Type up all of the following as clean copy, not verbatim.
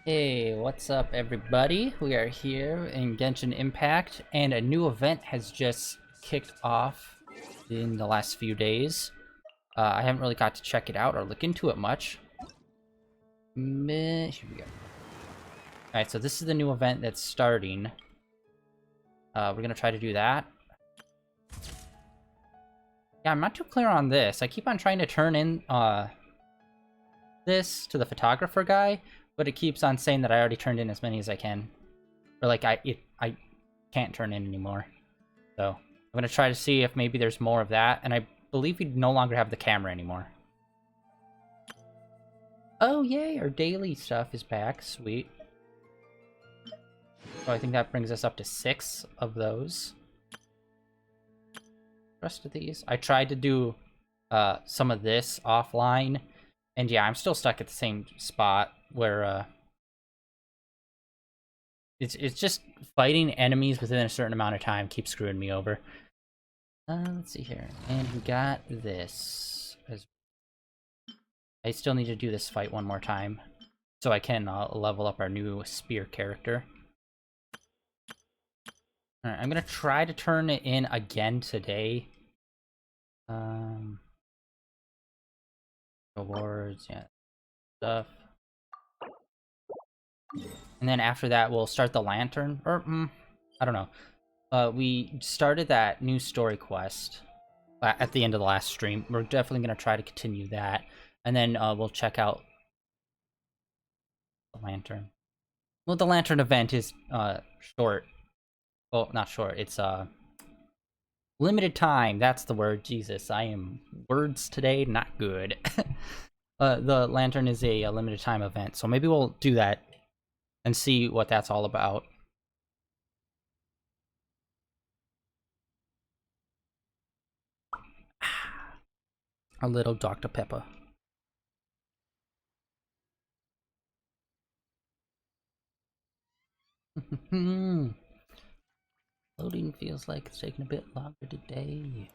Hey, what's up everybody? We are here in Genshin Impact, and a new event has just kicked off in the last few days. I haven't really got to check it out or look into it much. Here we go. Alright, so this is the new event that's starting. We're gonna try to do that. Yeah, I'm not too clear on this. I keep on trying to turn in this to the photographer guy, but it keeps on saying that I already turned in as many as I can. Or like I can't turn in anymore. So I'm gonna try to see if maybe there's more of that, and I believe we no longer have the camera anymore. Oh yay, our daily stuff is back, sweet. So I think that brings us up to 6 of those. The rest of these, I tried to do some of this offline, and yeah, I'm still stuck at the same spot where it's just fighting enemies within a certain amount of time keeps screwing me over. Let's see here. And we got this. I still need to do this fight one more time, so I can level up our new spear character. Alright, I'm gonna try to turn it in again today. Awards, yeah, stuff. And then after that, we'll start the lantern, or, I don't know. We started that new story quest at the end of the last stream. We're definitely gonna try to continue that. And then we'll check out the lantern. Well, the lantern event is short. Well, not short. It's limited time. That's the word. Jesus, I am words today not good. The lantern is a limited time event, so maybe we'll do that and see what that's all about. A little Dr. Pepper. Loading feels like it's taking a bit longer today.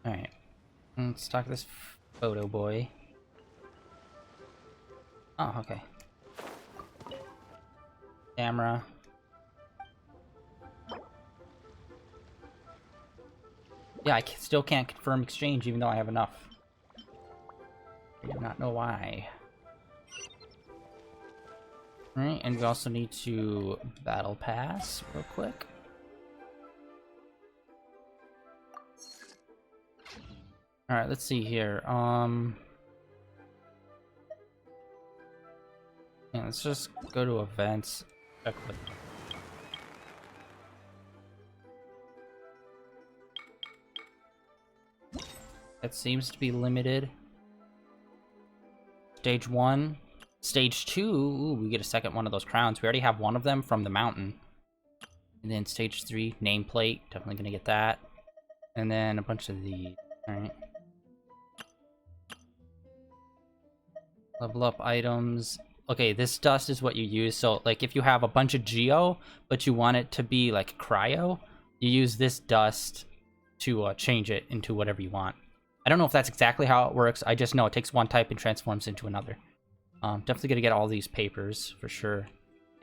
Alright. Let's talk to this photo boy. Oh, okay. Camera. Yeah, I still can't confirm exchange even though I have enough. I do not know why. Alright, and we also need to battle pass real quick. Alright, let's see here. Yeah, let's just go to events. Check with... That seems to be limited. Stage 1. Stage 2, ooh, we get a second one of those crowns. We already have one of them from the mountain. And then stage 3, nameplate. Definitely gonna get that. And then a bunch of the... Alright. Level up items. Okay, this dust is what you use. So, like, if you have a bunch of Geo, but you want it to be, like, Cryo, you use this dust to change it into whatever you want. I don't know if that's exactly how it works. I just know it takes one type and transforms into another. Definitely gonna get all these papers, for sure.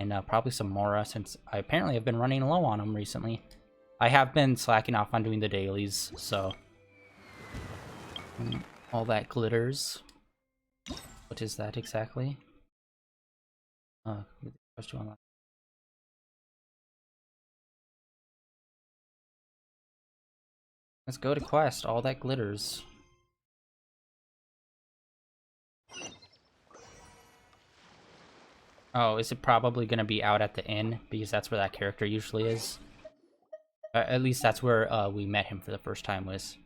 And probably some Mora, since I apparently have been running low on them recently. I have been slacking off on doing the dailies, so... all that glitters. What is that exactly? Let's go to quest. All that glitters. Oh, is it probably gonna be out at the inn? Because that's where that character usually is. At least that's where we met him for the first time, was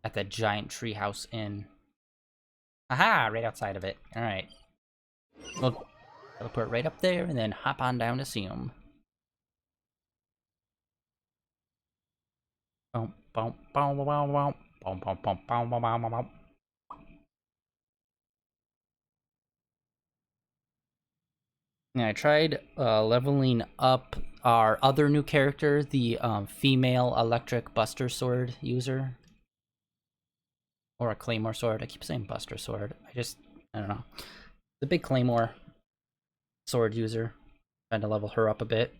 at that giant treehouse inn. Aha! Right outside of it. Alright. We'll teleport right up there and then hop on down to see him. Boom, boom, boom, boom, boom, boom, boom, boom, boom, boom, boom, boom. Yeah, I tried leveling up our other new character, the female electric Buster Sword user. Or a Claymore Sword. I keep saying Buster Sword. I don't know. The big Claymore sword user. Trying to level her up a bit.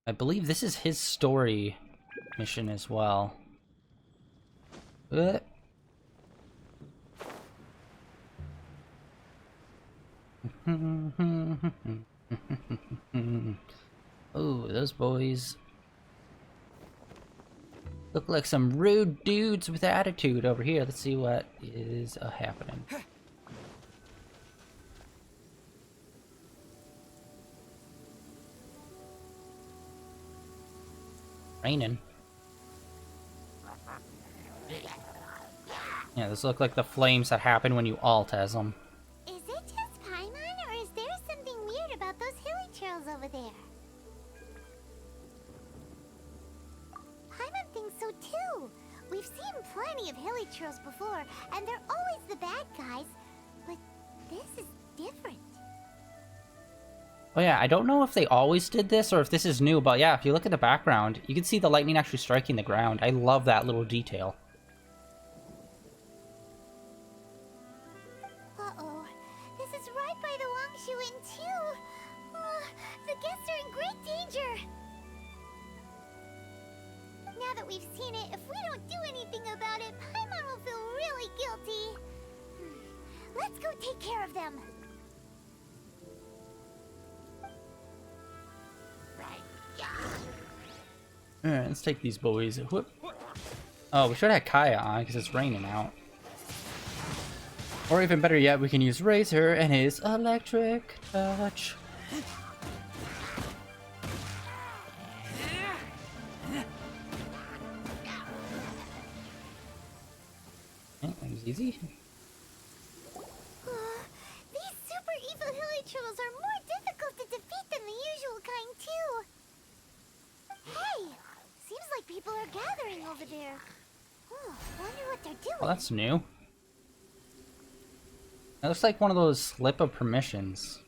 I believe this is his story mission as well. Oh, those boys look like some rude dudes with attitude over here. Let's see what is happening. Raining. Yeah, those look like the flames that happen when you alt as them. Is it just Paimon, or is there something weird about those hilly trails over there? Paimon thinks so too. We've seen plenty of hilly trails before, and they're always the bad guys. But this is different. Oh yeah, I don't know if they always did this or if this is new, but yeah, if you look at the background, you can see the lightning actually striking the ground. I love that little detail. Uh-oh. This is right by the Wangshu Inn too. The guests are in great danger. Now that we've seen it, if we don't do anything about it, Paimon will feel really guilty. Let's go take care of them. Alright, let's take these boys. Whoop. Oh, we should have Kaya on because it's raining out. Or even better yet, we can use Razor and his electric touch. Yeah, that was easy. These super evil hilly trolls are more difficult to defeat than the usual kind too. Hey, seems like people are gathering over there. Oh, wonder what they're doing. Well, that's new. That looks like one of those slip of permissions.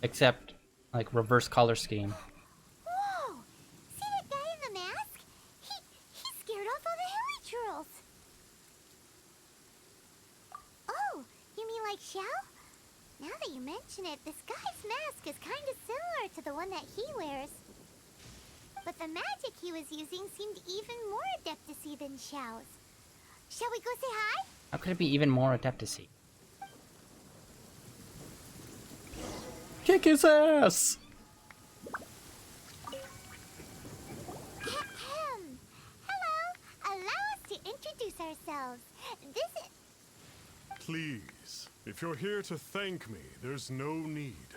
Except, like, reverse color scheme. Whoa! See that guy in the mask? He scared off all the hilly trolls. Oh, you mean like Xiao? Now that you mention it, this guy's mask is kind of similar to the one that he wears. But the magic he was using seemed even more adeptacy than Xiao's. Shall we go say hi? How could it be even more adeptacy? Kick his ass! Ahem. Hello. Allow us to introduce ourselves. This is... Please, if you're here to thank me, there's no need.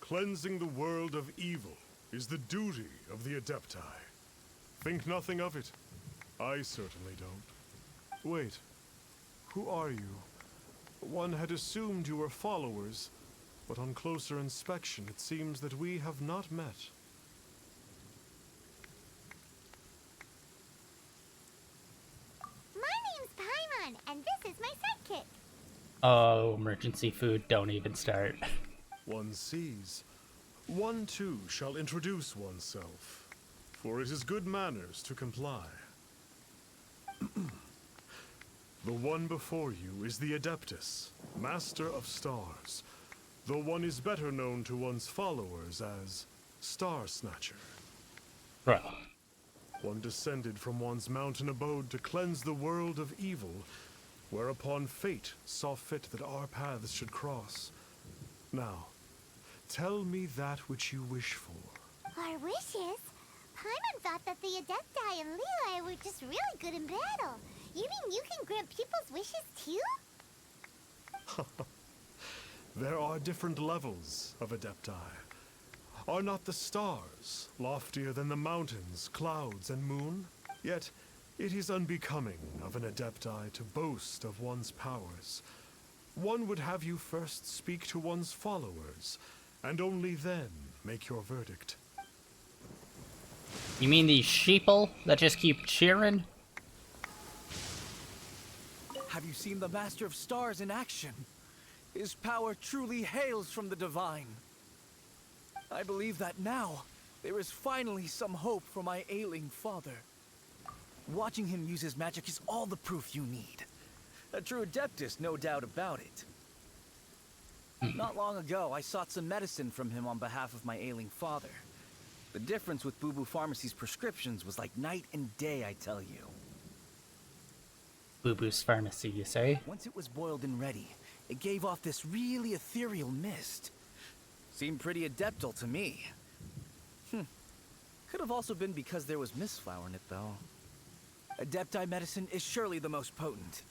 Cleansing the world of evil is the duty of the Adepti. Think nothing of it. I certainly don't. Wait, who are you? One had assumed you were followers, but on closer inspection it seems that we have not met. My name's Paimon, and this is my sidekick. Oh, emergency food, don't even start. One sees. One too shall introduce oneself, for it is good manners to comply. The one before you is the Adeptus, Master of Stars, though one is better known to one's followers as Star Snatcher. Bro. One descended from one's mountain abode to cleanse the world of evil, whereupon fate saw fit that our paths should cross. Now, tell me that which you wish for. Our wishes? Paimon thought that the Adepti and Levi were just really good in battle. You mean you can grant people's wishes too? There are different levels of Adepti. Are not the stars loftier than the mountains, clouds, and moon? Yet, it is unbecoming of an Adepti to boast of one's powers. One would have you first speak to one's followers, and only then make your verdict. You mean these sheeple that just keep cheering? Have you seen the Master of Stars in action? His power truly hails from the divine. I believe that now, there is finally some hope for my ailing father. Watching him use his magic is all the proof you need. A true adeptus, no doubt about it. Not long ago, I sought some medicine from him on behalf of my ailing father. The difference with Boo Boo Pharmacy's prescriptions was like night and day, I tell you. Boo Boo's Pharmacy, you say? Once it was boiled and ready, it gave off this really ethereal mist. Seemed pretty adeptal to me. Could have also been because there was mistflower in it, though. Adepti medicine is surely the most potent.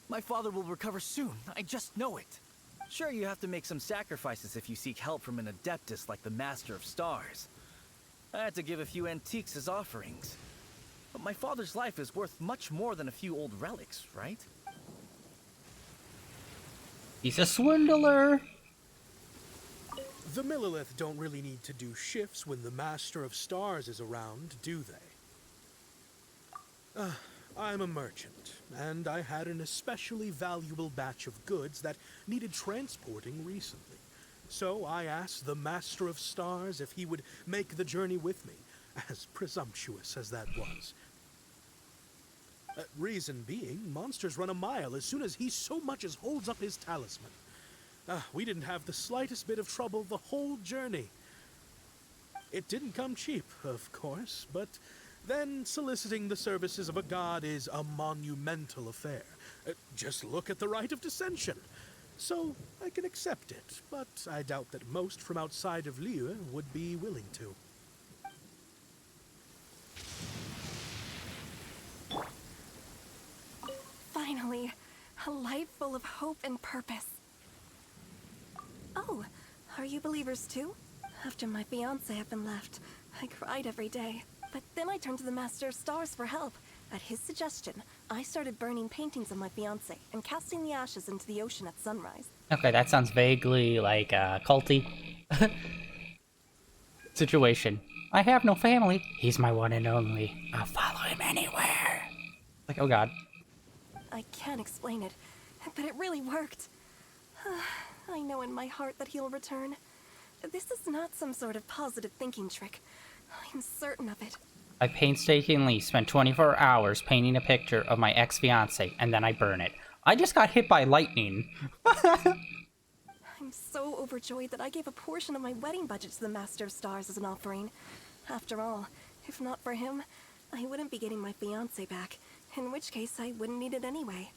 My father will recover soon, I just know it. Sure, you have to make some sacrifices if you seek help from an adeptus like the Master of Stars. I had to give a few antiques as offerings. But my father's life is worth much more than a few old relics, right? He's a swindler! The Millilith don't really need to do shifts when the Master of Stars is around, do they? I'm a merchant, and I had an especially valuable batch of goods that needed transporting recently. So I asked the Master of Stars if he would make the journey with me, as presumptuous as that was. Reason being, monsters run a mile as soon as he so much as holds up his talisman. We didn't have the slightest bit of trouble the whole journey. It didn't come cheap, of course, but then soliciting the services of a god is a monumental affair. Just look at the Rite of Dissension. So I can accept it, but I doubt that most from outside of Liyue would be willing to. Finally, a life full of hope and purpose. Oh, are you believers too? After my fiancé had been left, I cried every day. But then I turned to the Master of Stars for help. At his suggestion, I started burning paintings of my fiancé and casting the ashes into the ocean at sunrise. Okay, that sounds vaguely like culty situation. I have no family. He's my one and only. I'll follow him anywhere. Like, oh god. I can't explain it, but it really worked. I know in my heart that he'll return. This is not some sort of positive thinking trick. I'm certain of it. I painstakingly spent 24 hours painting a picture of my ex-fiancé, and then I burn it. I just got hit by lightning. I'm so overjoyed that I gave a portion of my wedding budget to the Master of Stars as an offering. After all, if not for him, I wouldn't be getting my fiancé back, in which case I wouldn't need it anyway.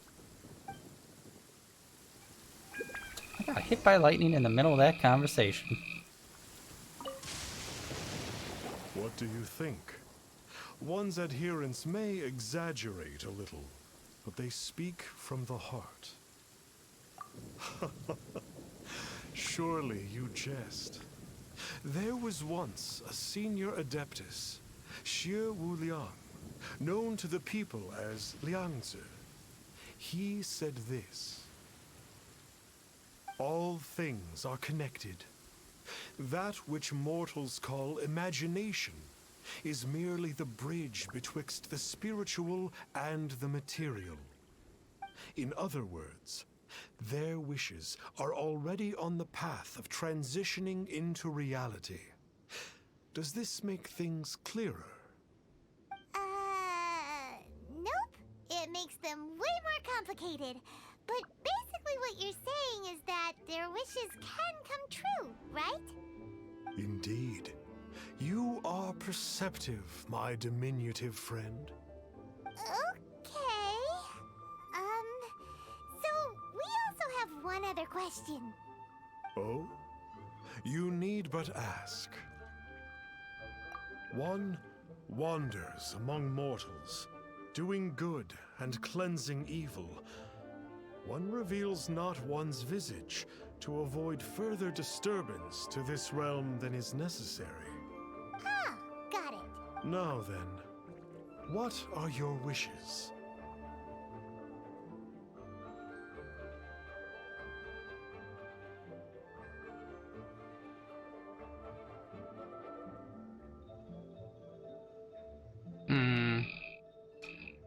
I got hit by lightning in the middle of that conversation. What do you think? One's adherents may exaggerate a little, but they speak from the heart. Surely you jest. There was once a senior adeptus, Xie Wuliang, known to the people as Liangzi. He said this: all things are connected. That which mortals call imagination is merely the bridge betwixt the spiritual and the material. In other words, their wishes are already on the path of transitioning into reality. Does this make things clearer? Nope. It makes them way more complicated. But basically what you're saying is that their wishes can come true, right? Indeed. You are perceptive, my diminutive friend. Okay. So we also have one other question. Oh? You need but ask. One wanders among mortals, doing good and cleansing evil. One reveals not one's visage to avoid further disturbance to this realm than is necessary. Ah, got it. Now then, what are your wishes?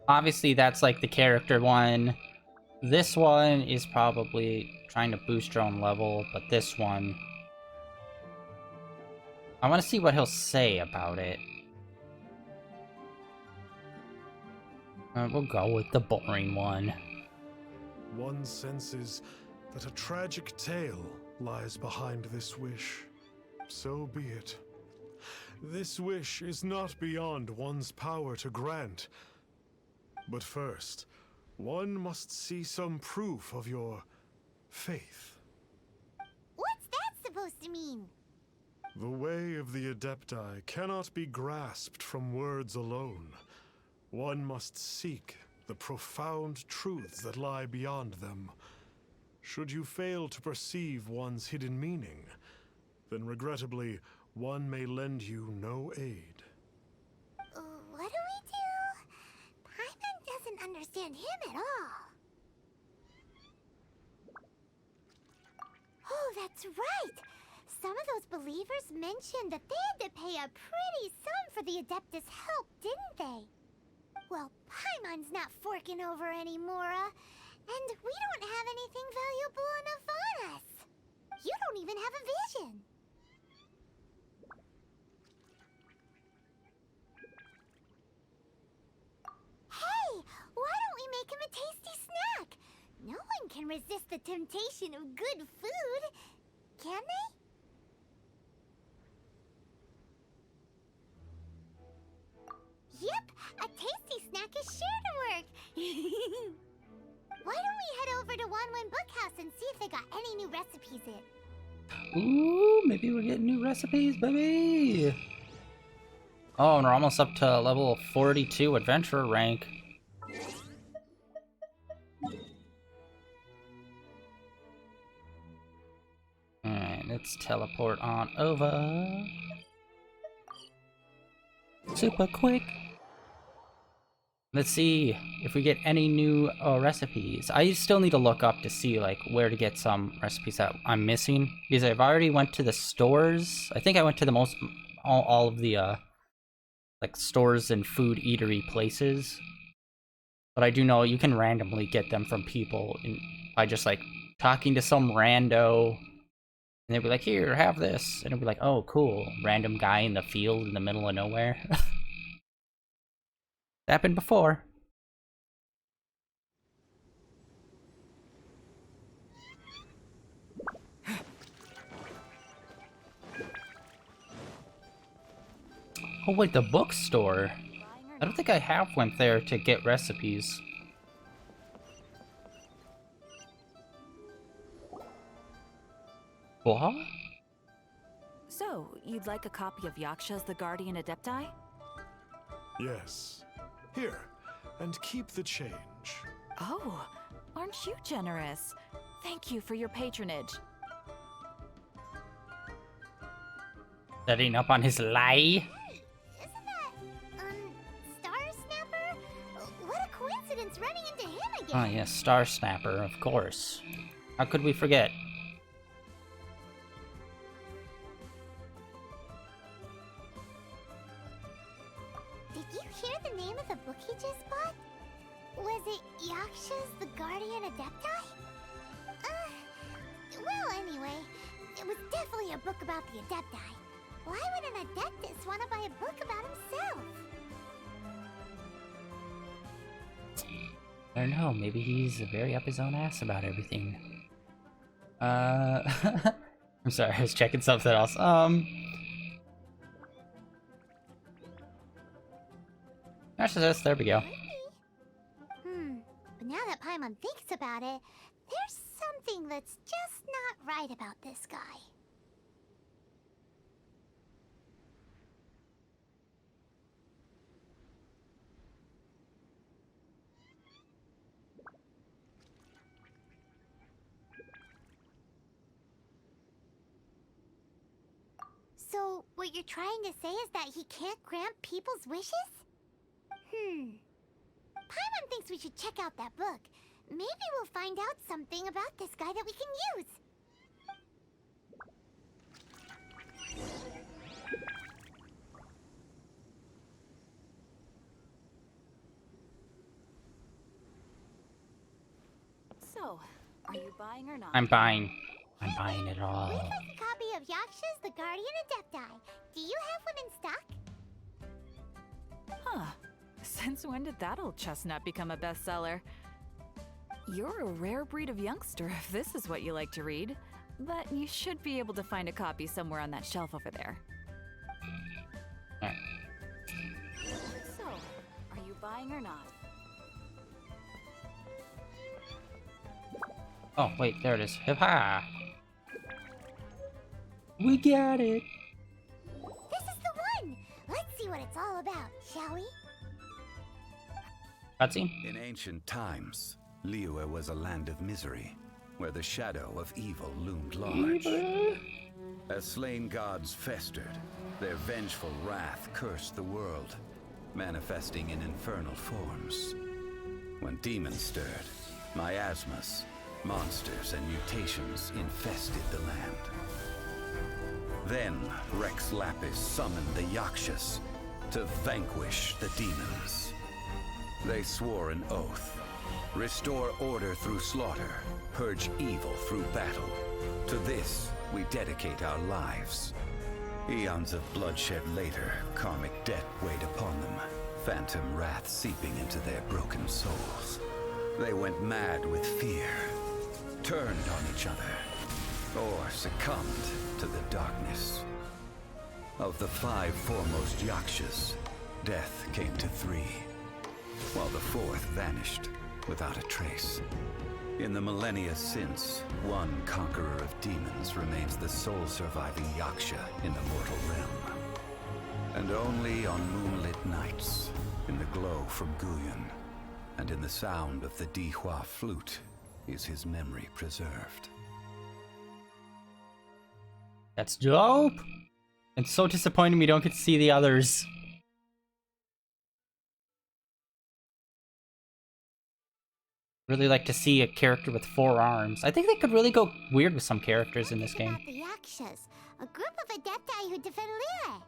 Obviously, that's like the character one. This one is probably trying to boost your own level, but this one, I want to see what he'll say about it. We'll go with the boring one. One senses that a tragic tale lies behind this wish. So be it. This wish is not beyond one's power to grant. But first, one must see some proof of your faith. What's that supposed to mean? The way of the Adepti cannot be grasped from words alone. One must seek the profound truths that lie beyond them. Should you fail to perceive one's hidden meaning, then regrettably, one may lend you no aid. What do we do? Paimon doesn't understand him at all. Oh, that's right! Some of those believers mentioned that they had to pay a pretty sum for the Adeptus' help, didn't they? Well, Paimon's not forking over anymore, and we don't have anything valuable enough on us. You don't even have a vision. Hey, why don't we make him a tasty snack? No one can resist the temptation of good food, can they? Yep, a tasty snack is sure to work. Why don't we head over to Wanwen Bookhouse and see if they got any new recipes in? Ooh, maybe we're getting new recipes, baby! Oh, and we're almost up to level 42 adventurer rank. Alright, let's teleport on over. Super quick. Let's see if we get any new recipes. I still need to look up to see like where to get some recipes that I'm missing, because I've already went to the stores. I think I went to the all of the like stores and food eatery places. But I do know you can randomly get them from people by just like talking to some rando, and they'll be like, "Here, have this," and it'll be like, "Oh, cool, random guy in the field in the middle of nowhere." Happened before. Oh wait, the bookstore. I don't think I have went there to get recipes. What? So, you'd like a copy of Yaksha's The Guardian Adepti? Yes. Here, and keep the change. Oh, aren't you generous? Thank you for your patronage. Setting up on his lie? Isn't that, Star Snapper? What a coincidence running into him again! Oh yes, Star Snapper, of course. How could we forget? Did you hear the name of the book he just bought? Was it Yaksha's The Guardian Adepti? Well, anyway, it was definitely a book about the Adepti. Why would an Adeptus want to buy a book about himself? I don't know, maybe he's very up his own ass about everything. I'm sorry, I was checking something else. Narcissus, there we go. But now that Paimon thinks about it, there's something that's just not right about this guy. So, what you're trying to say is that he can't grant people's wishes? Paimon thinks we should check out that book. Maybe we'll find out something about this guy that we can use. So, are you buying or not? I'm buying. I'm buying it all. We'd like a copy of Yaksha's The Guardian Adepti. Do you have one in stock? Huh. Since when did that old chestnut become a bestseller? You're a rare breed of youngster if this is what you like to read. But you should be able to find a copy somewhere on that shelf over there. Alright. So, are you buying or not? Oh, wait, there it is. Hip-ha! We got it! This is the one! Let's see what it's all about, shall we? Cutscene? In ancient times, Liyue was a land of misery, where the shadow of evil loomed large. As slain gods festered, their vengeful wrath cursed the world, manifesting in infernal forms. When demons stirred, miasmas, monsters, and mutations infested the land. Then Rex Lapis summoned the Yakshas to vanquish the demons. They swore an oath: restore order through slaughter, purge evil through battle. To this, we dedicate our lives. Eons of bloodshed later, karmic debt weighed upon them, phantom wrath seeping into their broken souls. They went mad with fear, turned on each other, or succumbed to the darkness. Of the 5 foremost Yakshas, death came to 3, while the 4th vanished without a trace. In the millennia since, one conqueror of demons remains the sole surviving Yaksha in the mortal realm. And only on moonlit nights, in the glow from Guyon, and in the sound of the Dihua flute, is his memory preserved. That's dope! It's so disappointing we don't get to see the others. Really like to see a character with 4 arms. I think they could really go weird with some characters in this game. About the Yakshas, a group of Adepti who defend Liyue.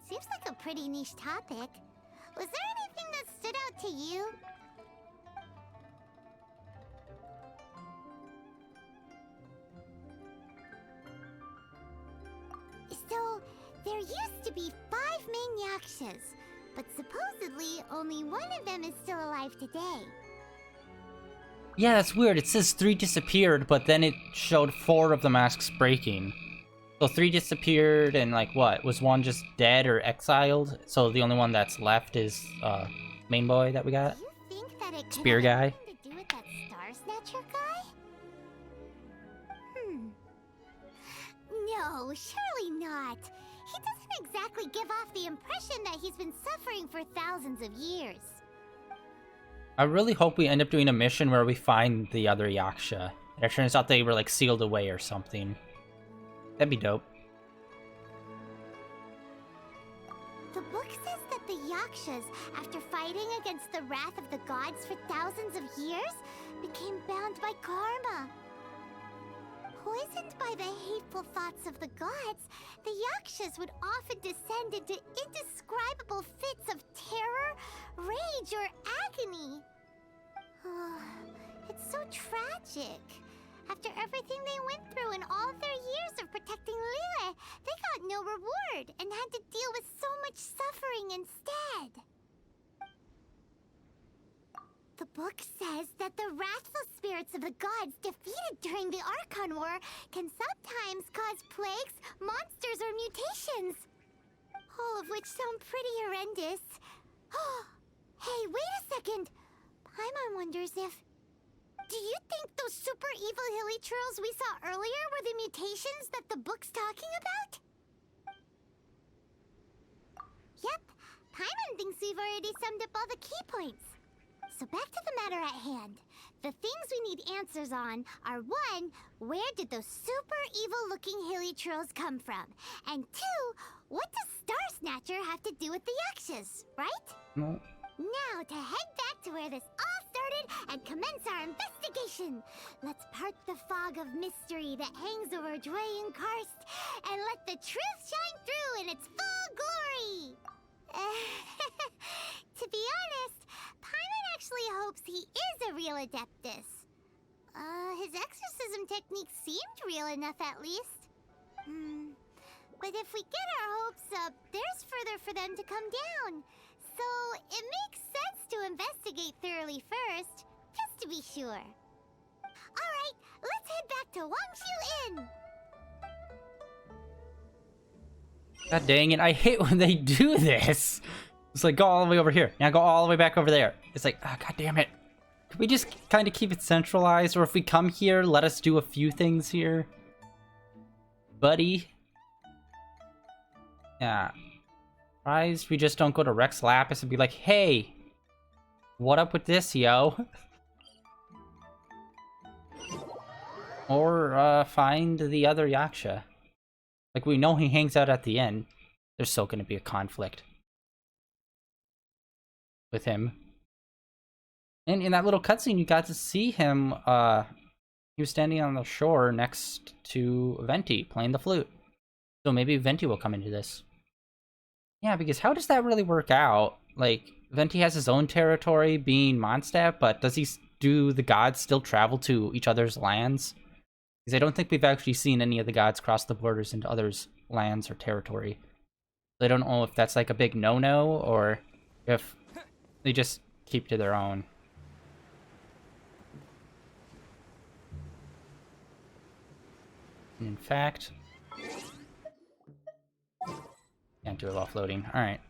Seems like a pretty niche topic. Was there anything that stood out to you? So, there used to be 5 main Yakshas, but supposedly only one of them is still alive today. Yeah, that's weird. It says 3 disappeared, but then it showed 4 of the masks breaking. So 3 disappeared, and like what? Was 1 just dead or exiled? So the only one that's left is main boy that we got? Do you think that it could Spear have guy? anything to do with that Star Snatcher guy? No, surely not. He doesn't exactly give off the impression that he's been suffering for thousands of years. I really hope we end up doing a mission where we find the other Yaksha. It turns out they were like sealed away or something. That'd be dope. The book says that the Yakshas, after fighting against the wrath of the gods for thousands of years, became bound by karma. Poisoned by the hateful thoughts of the gods, the Yakshas would often descend into indescribable fits of terror, rage, or agony. It's so tragic. After everything they went through in all of their years of protecting Liyue, they got no reward and had to deal with so much suffering instead. The book says that the wrathful spirits of the gods defeated during the Archon War can sometimes cause plagues, monsters, or mutations. All of which sound pretty horrendous. Hey, wait a second. Paimon wonders if... Do you think those super evil hilly churls we saw earlier were the mutations that the book's talking about? Yep, Paimon thinks we've already summed up all the key points. So back to the matter at hand. The things we need answers on are 1, where did those super evil-looking hilly churls come from? And 2, what does Star Snatcher have to do with the Yakshas, right? No. Now to head back to where this all started and commence our investigation. Let's part the fog of mystery that hangs over Dwayne Karst and let the truth shine through in its full glory. To be honest, Paimon actually hopes he is a real Adeptus. His exorcism technique seemed real enough at least. But if we get our hopes up, there's further for them to come down. So it makes sense to investigate thoroughly first, just to be sure. Alright, let's head back to Wangshu Inn! God dang it, I hate when they do this. It's like, go all the way over here. Now go all the way back over there. It's like, oh, god damn it. Could we just kind of keep it centralized? Or if we come here, let us do a few things here? Buddy? Yeah. Surprised we just don't go to Rex Lapis and be like, hey, what up with this, yo? Or, find the other Yaksha. Like, we know he hangs out at the inn. There's still gonna be a conflict with him. And in that little cutscene, you got to see him, he was standing on the shore next to Venti, playing the flute. So maybe Venti will come into this. Yeah, because how does that really work out? Like, Venti has his own territory, being Mondstadt, but do the gods still travel to each other's lands? Because I don't think we've actually seen any of the gods cross the borders into others' lands or territory. So I don't know if that's like a big no-no, or if they just keep to their own. And in fact... Can't do it while floating. Alright.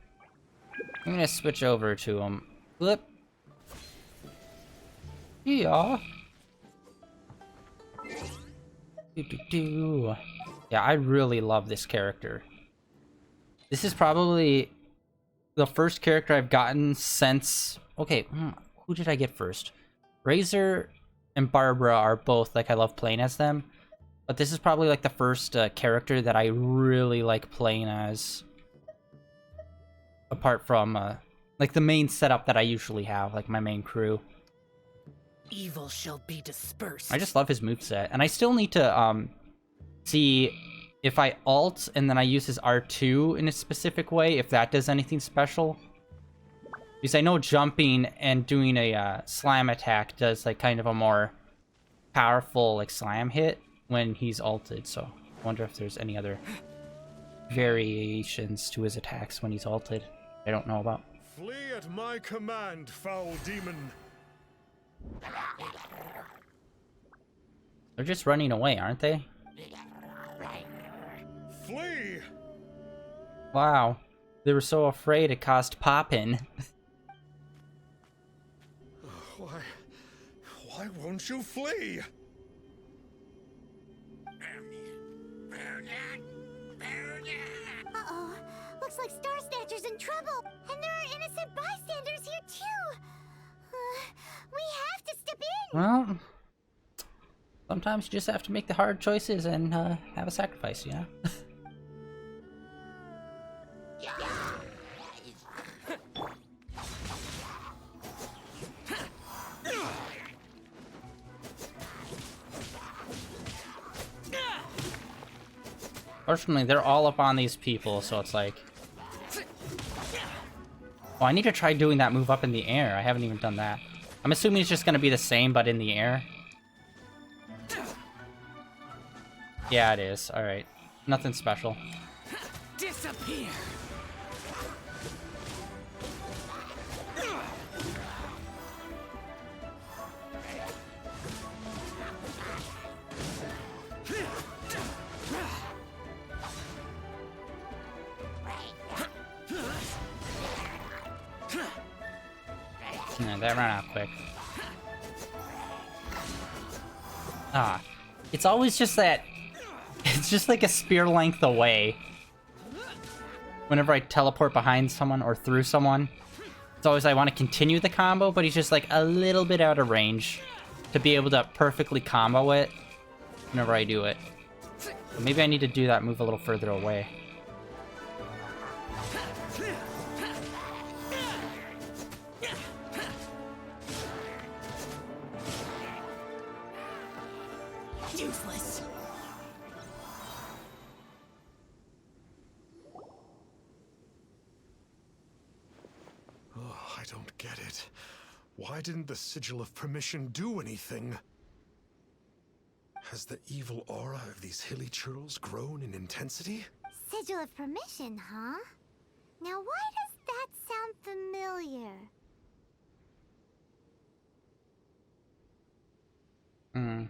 I'm gonna switch over to him. Flip. Yeah. Yeah, I really love this character. This is probably the first character I've gotten since... Okay, who did I get first? Razor and Barbara are both, like, I love playing as them. But this is probably, like, the first character that I really like playing as. Apart from, like, the main setup that I usually have, like, my main crew. Evil shall be dispersed. I just love his moveset. And I still need to, see if I alt and then I use his R2 in a specific way, if that does anything special. Because I know jumping and doing a slam attack does, like, kind of a more powerful, like, slam hit when he's alted. So I wonder if there's any other variations to his attacks when he's alted I don't know about. Flee at my command, foul demon. They're just running away, aren't they? Flee! Wow. They were so afraid it caused poppin'. Why won't you flee? Uh-oh. Looks like Star Snatcher's in trouble. And there are innocent bystanders here, too. We have to step in. Well, sometimes you just have to make the hard choices and have a sacrifice, you know? Fortunately, they're all up on these people, so it's like... Oh, I need to try doing that move up in the air. I haven't even done that. I'm assuming it's just going to be the same, but in the air. Yeah, it is. Alright. Nothing special. Disappear. Yeah, that ran out quick. Ah. It's always just that... It's just like a spear length away. Whenever I teleport behind someone or through someone. It's always I want to continue the combo, but he's just like a little bit out of range to be able to perfectly combo it whenever I do it. So maybe I need to do that move a little further away. Useless. Oh, I don't get it. Why didn't the Sigil of Permission do anything? Has the evil aura of these hilly churls grown in intensity? Sigil of Permission, huh? Now why does that sound familiar? Hmm.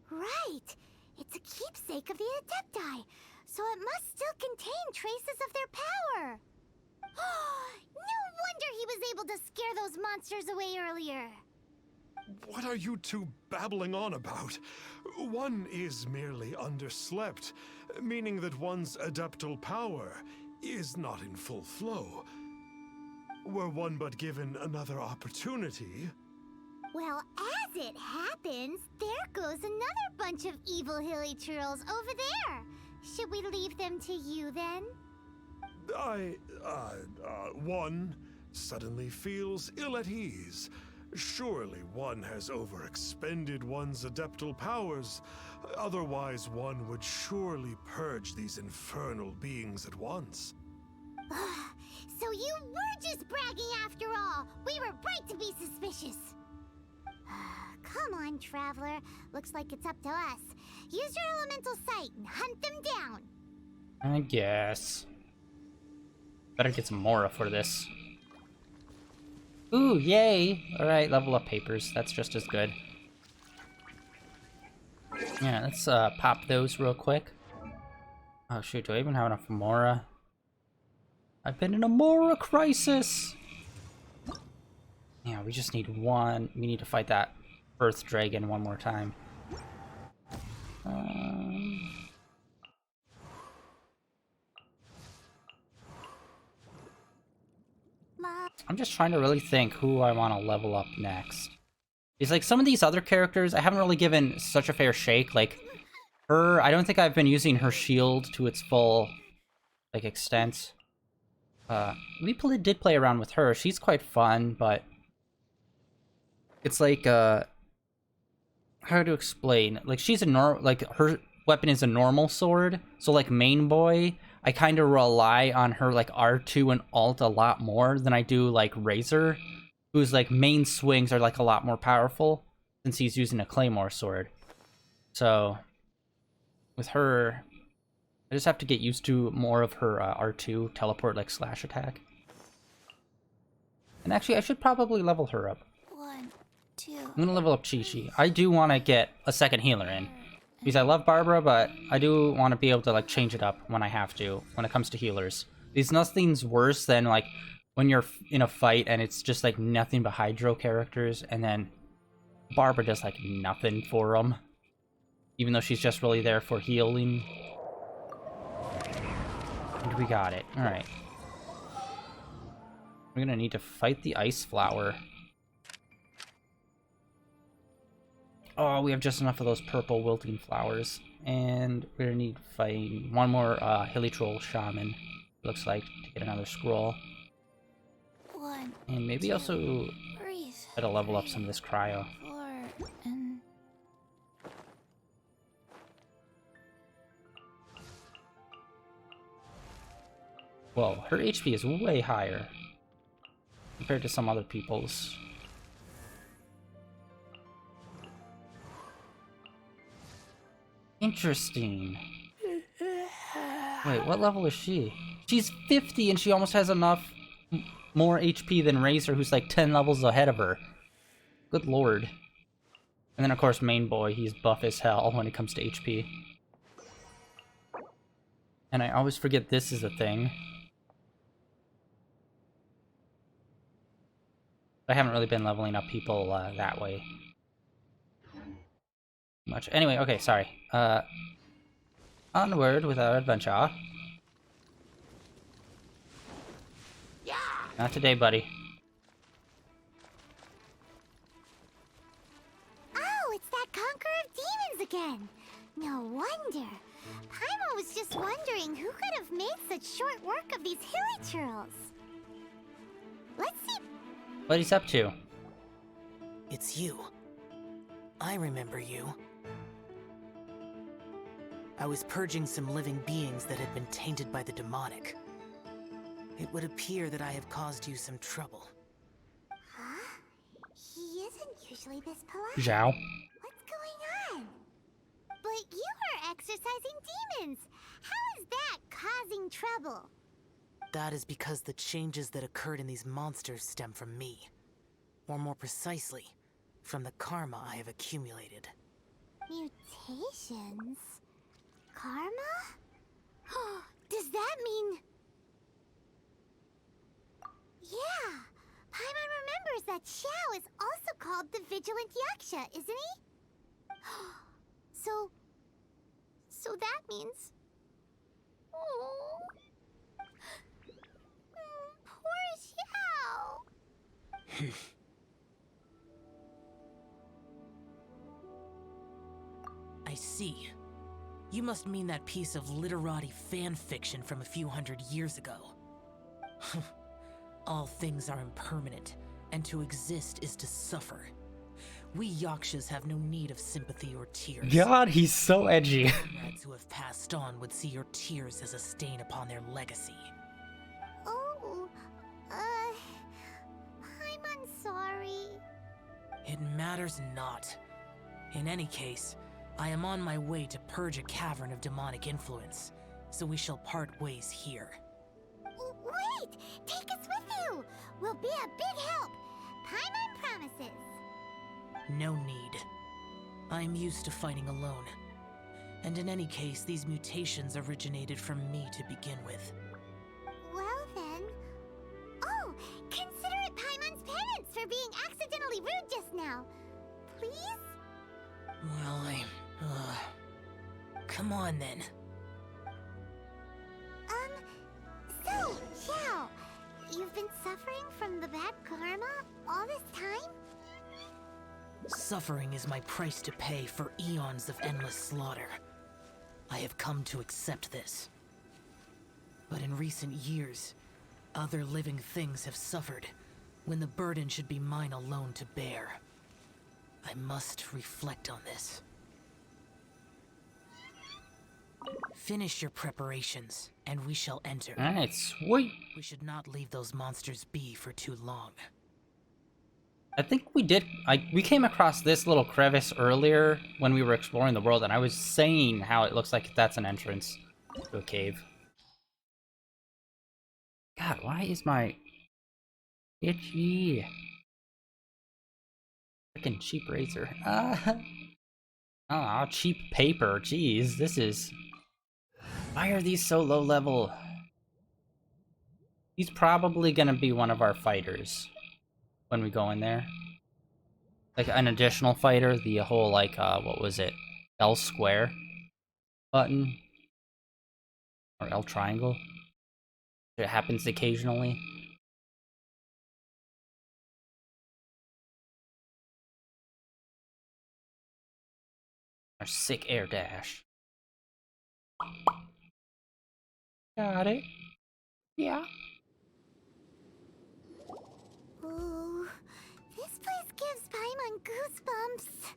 Right! It's a keepsake of the Adepti, so it must still contain traces of their power. No wonder he was able to scare those monsters away earlier. What are you two babbling on about? One is merely underslept, meaning that one's adeptal power is not in full flow. Were one but given another opportunity... Well, as it happens, there goes another bunch of evil hilly churls over there. Should we leave them to you then? One suddenly feels ill at ease. Surely one has overexpended one's adeptal powers. Otherwise, one would surely purge these infernal beings at once. So you were just bragging after all. We were right to be suspicious. Come on, Traveler. Looks like it's up to us. Use your elemental sight and hunt them down. I guess. Better get some Mora for this. Ooh, yay! Alright, level up papers. That's just as good. Yeah, let's pop those real quick. Oh shoot, do I even have enough Mora? I've been in a Mora crisis! Yeah, we just need one. We need to fight that Earth Dragon one more time. I'm just trying to really think who I want to level up next. It's like some of these other characters, I haven't really given such a fair shake. Like, her, I don't think I've been using her shield to its full, like, extent. We did play around with her. She's quite fun, but... It's like, how to explain? Like, she's a like, her weapon is a normal sword. So, like, main boy, I kind of rely on her, like, R2 and alt a lot more than I do, like, Razor, whose, like, main swings are, like, a lot more powerful, since he's using a Claymore sword. So, with her, I just have to get used to more of her R2 teleport, like, slash attack. And actually, I should probably level her up. 1, 2. I'm gonna level up Chi-Chi. I do want to get a second healer in. Because I love Barbara, but I do want to be able to, like, change it up when I have to, when it comes to healers. Because nothing's worse than, like, when you're in a fight and it's just, like, nothing but Hydro characters, and then Barbara does, like, nothing for them. Even though she's just really there for healing. And we got it. Alright. We're gonna need to fight the Ice Flower. Oh, we have just enough of those purple wilting flowers. And we're gonna need to fight one more Hilly Troll Shaman, looks like, to get another scroll. 1, And maybe also breathe. try to level up some of this cryo. 4, and... Whoa, her HP is way higher compared to some other people's. Interesting. Wait, what level is she? She's 50 and she almost has enough more HP than Razor, who's like 10 levels ahead of her. Good lord. And then of course main boy, he's buff as hell when it comes to HP. And I always forget this is a thing. I haven't really been leveling up people that way much. Anyway, okay, sorry. Onward with our adventure. Yeah! Not today, buddy. Oh, it's that Conqueror of Demons again. No wonder. Paimon was just wondering who could have made such short work of these hilly churls. Let's see. What he's up to. It's you. I remember you. I was purging some living beings that had been tainted by the demonic. It would appear that I have caused you some trouble. Huh? usually this polite. Zhao. What's going on? But you are exercising demons. How is that causing trouble? That is because the changes that occurred in these monsters stem from me. Or more precisely, from the karma I have accumulated. Mutations? Karma? Does that mean... Yeah! Paimon remembers that Xiao is also called the Vigilant Yaksha, isn't he? So that means... Oh... Poor Xiao! I see. You must mean that piece of literati fan fiction from a few hundred years ago. All things are impermanent, and to exist is to suffer. We Yakshas have no need of sympathy or tears. God, he's so edgy. Comrades who have passed on would see your tears as a stain upon their legacy. Oh, I'm sorry. It matters not. In any case, I am on my way to purge a cavern of demonic influence, so we shall part ways here. Wait! Take us with you! We'll be a big help! Paimon promises! No need. I am used to fighting alone. And in any case, these mutations originated from me to begin with. Well then... Oh! Consider it Paimon's penance for being accidentally rude just now. Please? Well, come on then. So, Xiao, you've been suffering from the bad karma all this time? Suffering is my price to pay for eons of endless slaughter. I have come to accept this. But in recent years, other living things have suffered, when the burden should be mine alone to bear. I must reflect on this. Finish your preparations, and we shall enter. Alright, sweet. We should not leave those monsters be for too long. I think we did. We came across this little crevice earlier when we were exploring the world, and I was saying how it looks like that's an entrance to a cave. God, why is my itchy? Freaking cheap razor. Oh, cheap paper. Jeez, this is. Why are these so low level? He's probably gonna be one of our fighters when we go in there. Like an additional fighter, the whole like what was it? L square button or L triangle. It happens occasionally. Our sick air dash. Got it. Yeah. Ooh, this place gives Paimon goosebumps.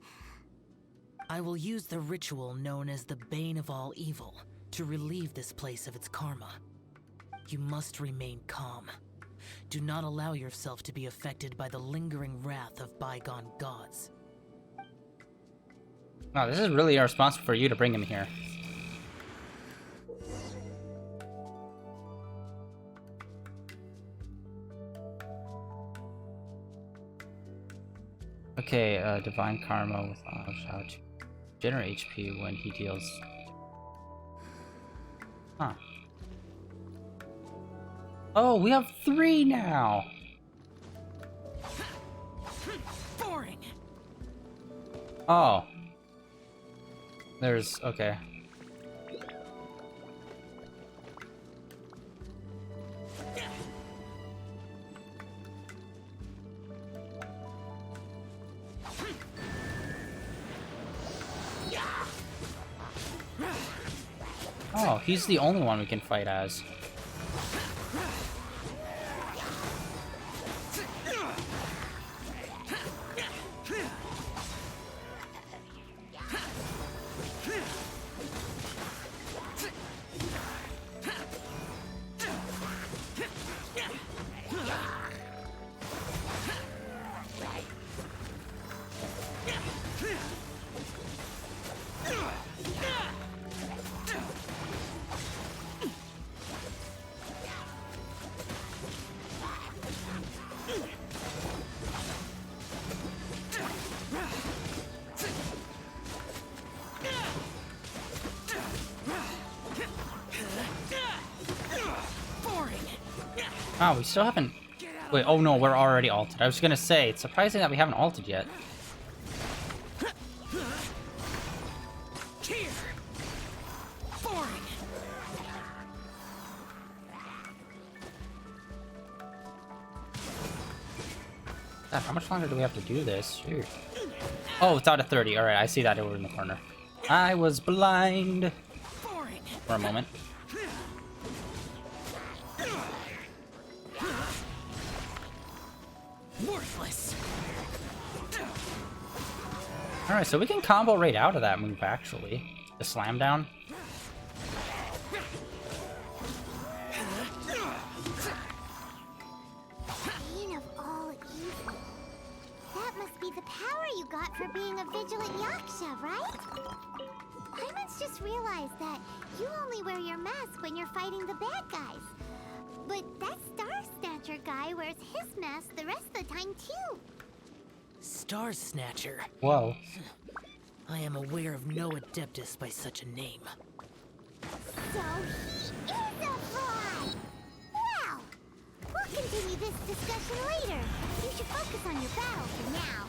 I will use the ritual known as the Bane of All Evil to relieve this place of its karma. You must remain calm. Do not allow yourself to be affected by the lingering wrath of bygone gods. Wow, this is really our response for you to bring him here. Okay, Divine Karma with how to generate HP when he deals... Huh. Oh, we have 3 now! Boring! Oh. There's... okay. Oh, he's the only one we can fight as. Oh, we still haven't... Wait, oh no, we're already ulted. I was gonna say, it's surprising that we haven't ulted yet. God, how much longer do we have to do this? Shoot. Oh, it's out of 30. Alright, I see that over in the corner. I was blind for a moment. Worthless. Alright, so we can combo right out of that move, actually. The slam down. Bane of all evil. That must be the power you got for being a vigilant Yaksha, right? Paimons just realized that you only wear your mask when you're fighting the bad guys. But that Star Snatcher guy wears his mask the rest of the time, too. Star Snatcher. Whoa. I am aware of no Adeptus by such a name. So he is a fraud! Well, we'll continue this discussion later. You should focus on your battle for now.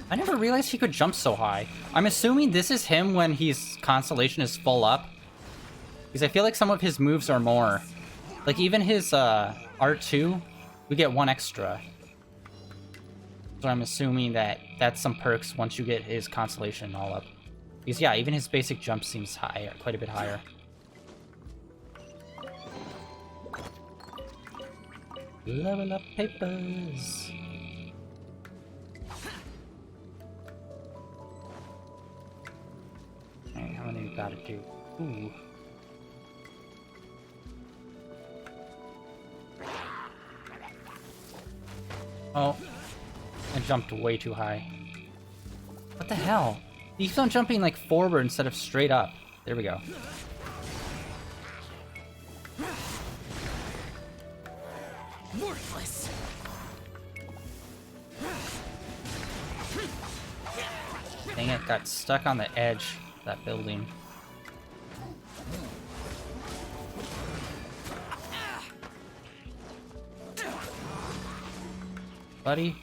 I never realized he could jump so high. I'm assuming this is him when his Constellation is full up. Because I feel like some of his moves are more. Like even his R2, we get 1 extra. So I'm assuming that that's some perks once you get his Constellation all up. Because yeah, even his basic jump seems higher, quite a bit higher. Level up papers. Okay, how many we gotta do? Ooh. Oh, I jumped way too high. What the hell? He keeps on jumping like forward instead of straight up. There we go. Worthless. Dang it, got stuck on the edge of that building. Buddy?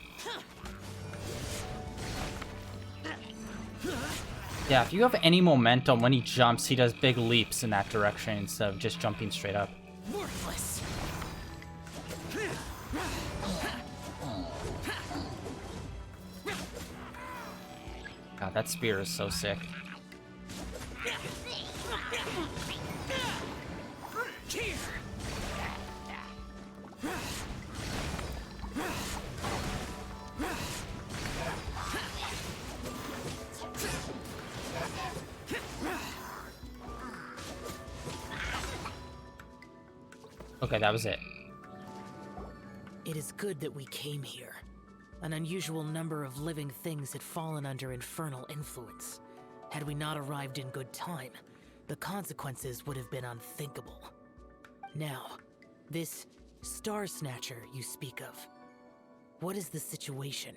Yeah, if you have any momentum when he jumps, he does big leaps in that direction instead of just jumping straight up. Worthless. God, that spear is so sick. Okay, that was it. It is good that we came here. An unusual number of living things had fallen under infernal influence. Had we not arrived in good time, the consequences would have been unthinkable. Now, this Star Snatcher you speak of, what is the situation?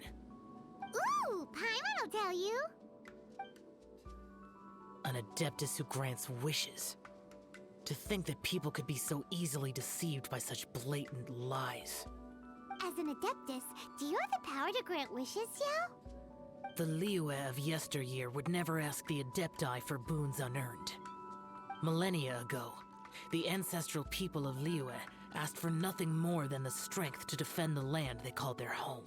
Ooh, Paimon will tell you. An Adeptus who grants wishes. To think that people could be so easily deceived by such blatant lies. As an Adeptus, do you have the power to grant wishes, Xiao? The Liyue of yesteryear would never ask the Adepti for boons unearned. Millennia ago, the ancestral people of Liyue asked for nothing more than the strength to defend the land they called their home.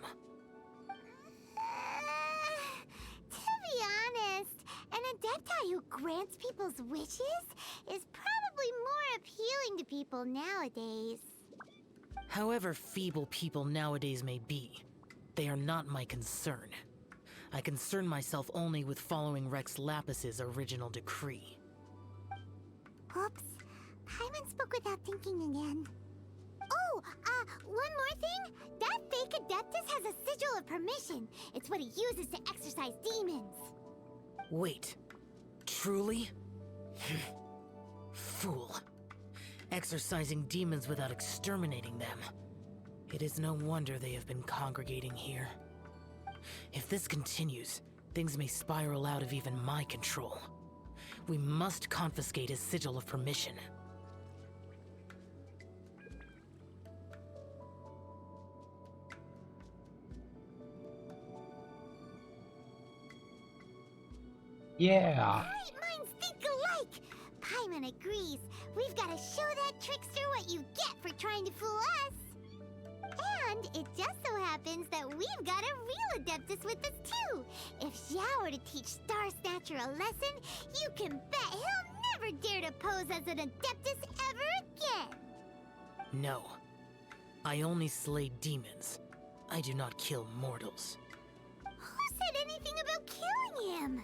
To be honest, an Adepti who grants people's wishes is probably more appealing to people nowadays. However feeble people nowadays may be, they are not my concern. I concern myself only with following Rex Lapis's original decree. Oops. Paimon spoke without thinking again. Oh, one more thing. That fake Adeptus has a sigil of permission. It's what he uses to exorcise demons. Wait, truly? Fool. Exorcising demons without exterminating them. It is no wonder they have been congregating here. If this continues, things may spiral out of even my control. We must confiscate his sigil of permission. Yeah. Great minds think alike! Paimon agrees. We've got to show that trickster what you get for trying to fool us. And it just so happens that we've got a real Adeptus with us too. If Xiao were to teach Star Snatcher a lesson, you can bet he'll never dare to pose as an Adeptus ever again. No. I only slay demons. I do not kill mortals. Who said anything about killing him?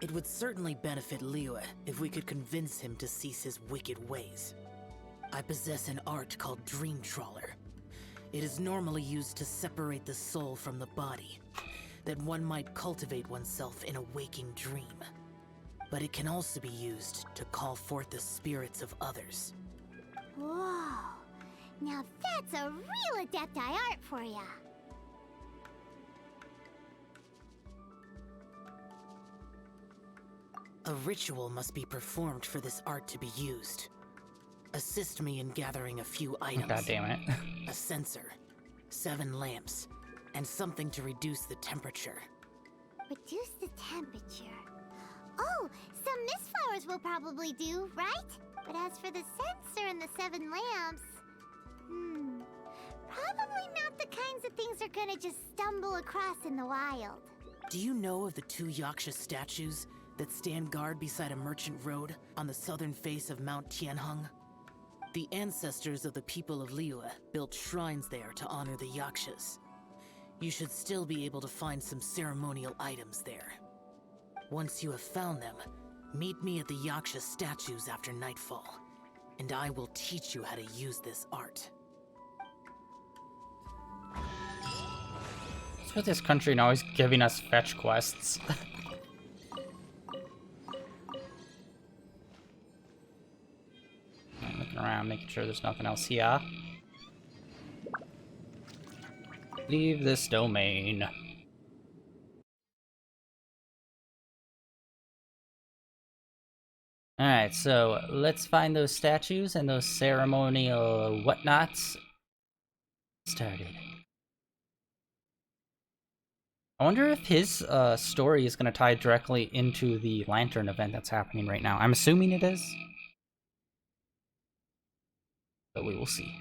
It would certainly benefit Liyue if we could convince him to cease his wicked ways. I possess an art called Dream Trawler. It is normally used to separate the soul from the body, that one might cultivate oneself in a waking dream. But it can also be used to call forth the spirits of others. Whoa. Now that's a real Adepti art for ya. A ritual must be performed for this art to be used. Assist me in gathering a few items. God damn it. A censer, 7 lamps, and something to reduce the temperature. Reduce the temperature. Oh, some mist flowers will probably do, right? But as for the censer and the 7 lamps... probably not the kinds of things they're gonna just stumble across in the wild. Do you know of the 2 Yaksha statues that stand guard beside a merchant road on the southern face of Mount Tianheng? The ancestors of the people of Liyue built shrines there to honor the Yakshas. You should still be able to find some ceremonial items there. Once you have found them, meet me at the Yaksha statues after nightfall, and I will teach you how to use this art. What's with this country and always giving us fetch quests? I'm looking around, making sure there's nothing else here. Leave this domain. Alright, so let's find those statues and those ceremonial whatnots started. I wonder if his story is going to tie directly into the Lantern event that's happening right now. I'm assuming it is. But we will see.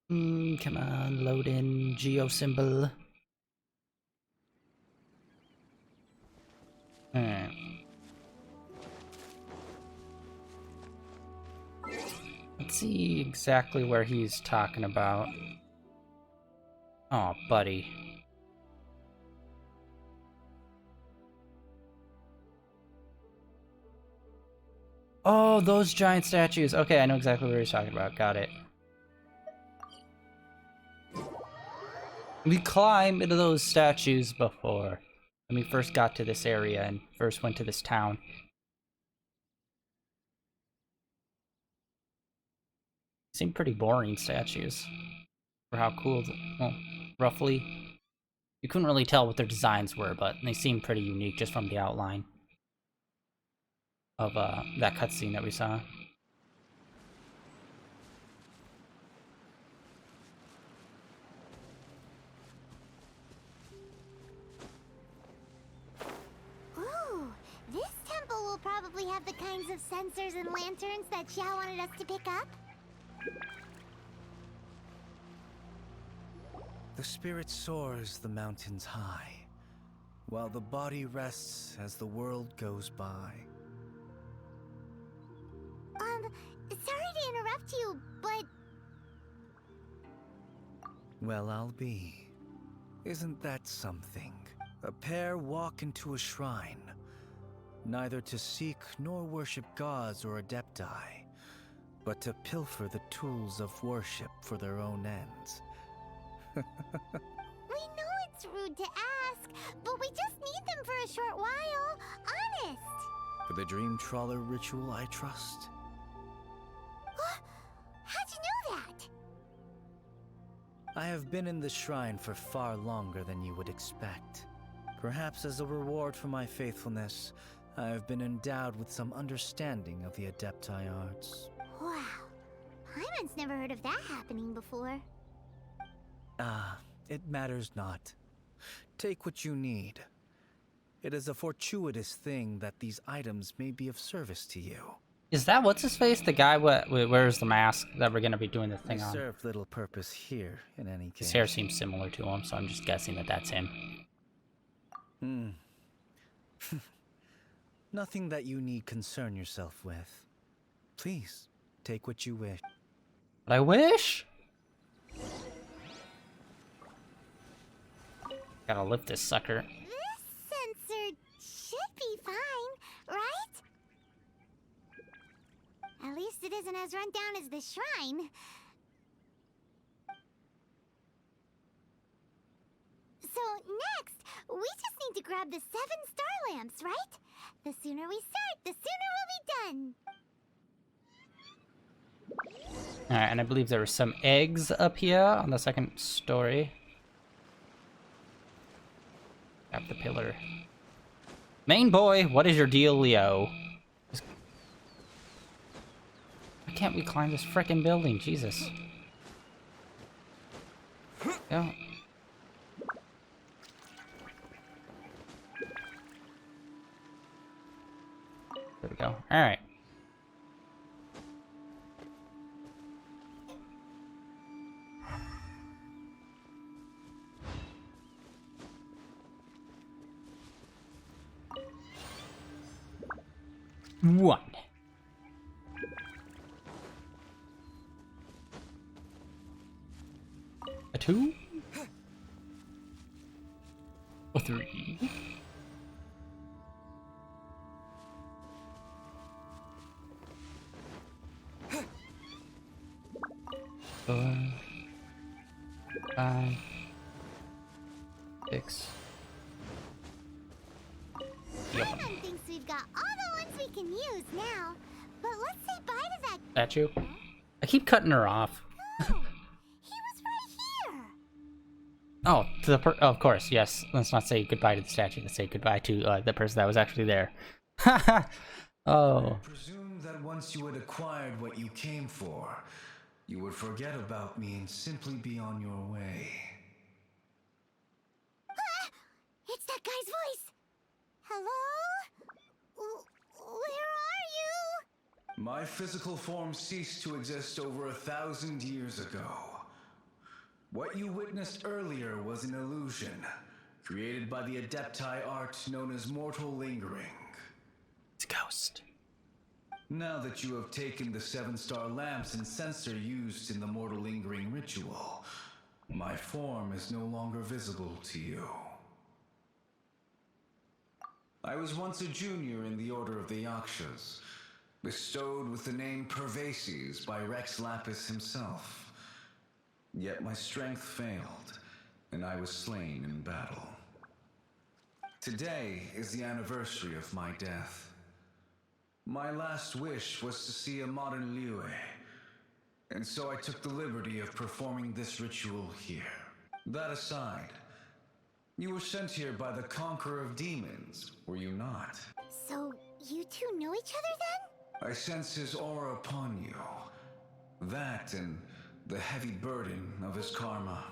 Come on, load in geo symbol. Alright. Let's see exactly where he's talking about. Oh, buddy. Oh, those giant statues. Okay, I know exactly what he's talking about. Got it. We climbed into those statues before. When we first got to this area and first went to this town. Seem pretty boring statues. For how cool, well, roughly. You couldn't really tell what their designs were, but they seemed pretty unique just from the outline of that cutscene that we saw. Ooh, this temple will probably have the kinds of sensors and lanterns that Xiao wanted us to pick up. The spirit soars the mountains high, while the body rests as the world goes by. Sorry to interrupt you, but... Well, I'll be. Isn't that something? A pair walk into a shrine, neither to seek nor worship gods or adepti, but to pilfer the tools of worship for their own ends. We know it's rude to ask, but we just need them for a short while. Honest. For the Dream Trawler ritual, I trust. I have been in the shrine for far longer than you would expect. Perhaps as a reward for my faithfulness, I have been endowed with some understanding of the Adepti arts. Wow. Paimon's never heard of that happening before. It matters not. Take what you need. It is a fortuitous thing that these items may be of service to you. Is that what's his face? The guy what wears the mask that we're gonna be doing the thing They on? serve little purpose here, in any case. His hair seems similar to him, so I'm just guessing that that's him. Nothing that you need concern yourself with. Please, take what you wish. But I wish. Gotta lift this sucker. This sensor should be fine, right? At least it isn't as run down as the shrine. So next, we just need to grab the 7 star lamps, right? The sooner we start, the sooner we'll be done. Alright, and I believe there were some eggs up here on the second story. Grab the pillar. Main boy, what is your deal, Leo? Why can't we climb this frickin' building? Jesus. Go. There we go. Alright. One. A 2. A 3. Four. 5. 6. Paimon thinks we've got all the ones we can use now, but let's say bye to that. Statue? I keep cutting her off. He was right here. Oh, to the of course, yes. Let's not say goodbye to the statue. Let's say goodbye to the person that was actually there. Oh. I presume that once you had acquired what you came for, you would forget about me and simply be on your way. Ah, it's that guy's voice. Hello? Where are you? My physical form ceased to exist over 1,000 years ago. What you witnessed earlier was an illusion, created by the Adepti art known as mortal lingering. It's a ghost. Now that you have taken the 7-star lamps and censer used in the mortal lingering ritual, my form is no longer visible to you. I was once a junior in the Order of the Yakshas, bestowed with the name Pervases by Rex Lapis himself. Yet my strength failed, and I was slain in battle. Today is the anniversary of my death. My last wish was to see a modern Liyue, and so I took the liberty of performing this ritual here. That aside, you were sent here by the Conqueror of Demons, were you not? So, you two know each other then? I sense his aura upon you. That and the heavy burden of his karma.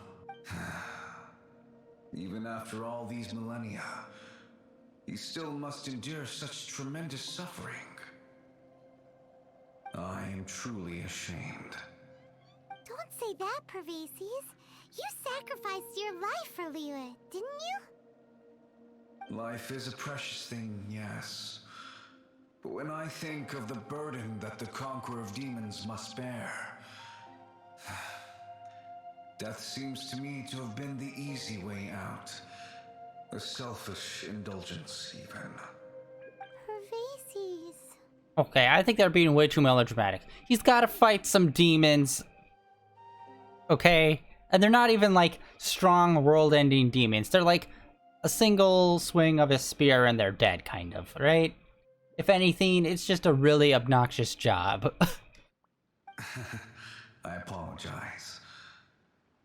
Even after all these millennia, he still must endure such tremendous suffering. I am truly ashamed. Don't say that, Pervases. You sacrificed your life for Liyue, didn't you? Life is a precious thing, yes. But when I think of the burden that the Conqueror of Demons must bear, death seems to me to have been the easy way out. A selfish indulgence, even. Pervases. Okay, I think they're being way too melodramatic. He's gotta fight some demons. Okay? And they're not even like strong world-ending demons. They're like a single swing of a spear and they're dead, kind of, right? If anything, it's just a really obnoxious job. I apologize.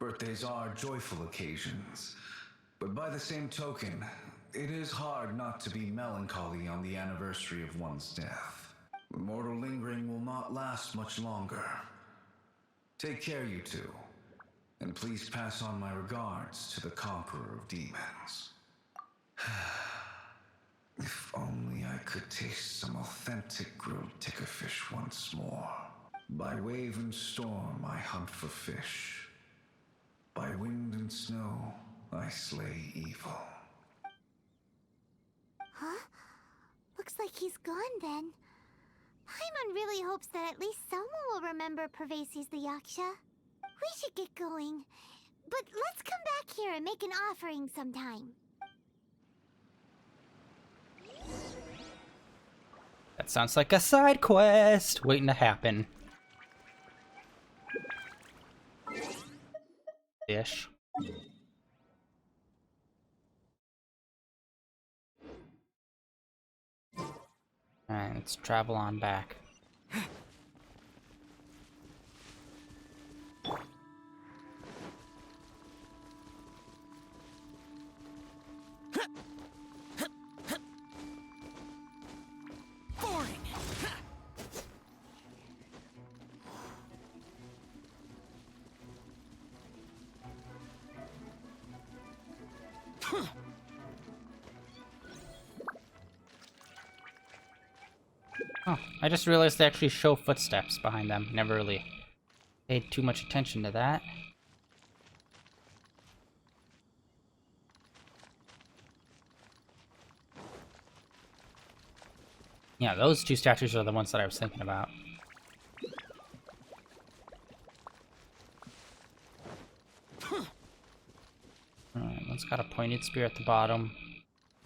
Birthdays are joyful occasions, but by the same token, it is hard not to be melancholy on the anniversary of one's death. Mortal lingering will not last much longer. Take care, you two, and please pass on my regards to the Conqueror of Demons. If only I could taste some authentic grilled tickerfish once more. By wave and storm I hunt for fish. By wind and snow I slay evil. Huh? Looks like he's gone then. Paimon really hopes that at least someone will remember Pervases the Yaksha. We should get going. But let's come back here and make an offering sometime. That sounds like a side quest waiting to happen. Fish. Alright, let's travel on back. Oh, I just realized they actually show footsteps behind them. Never really paid too much attention to that. Yeah, those two statues are the ones that I was thinking about. Alright, one's got a pointed spear at the bottom.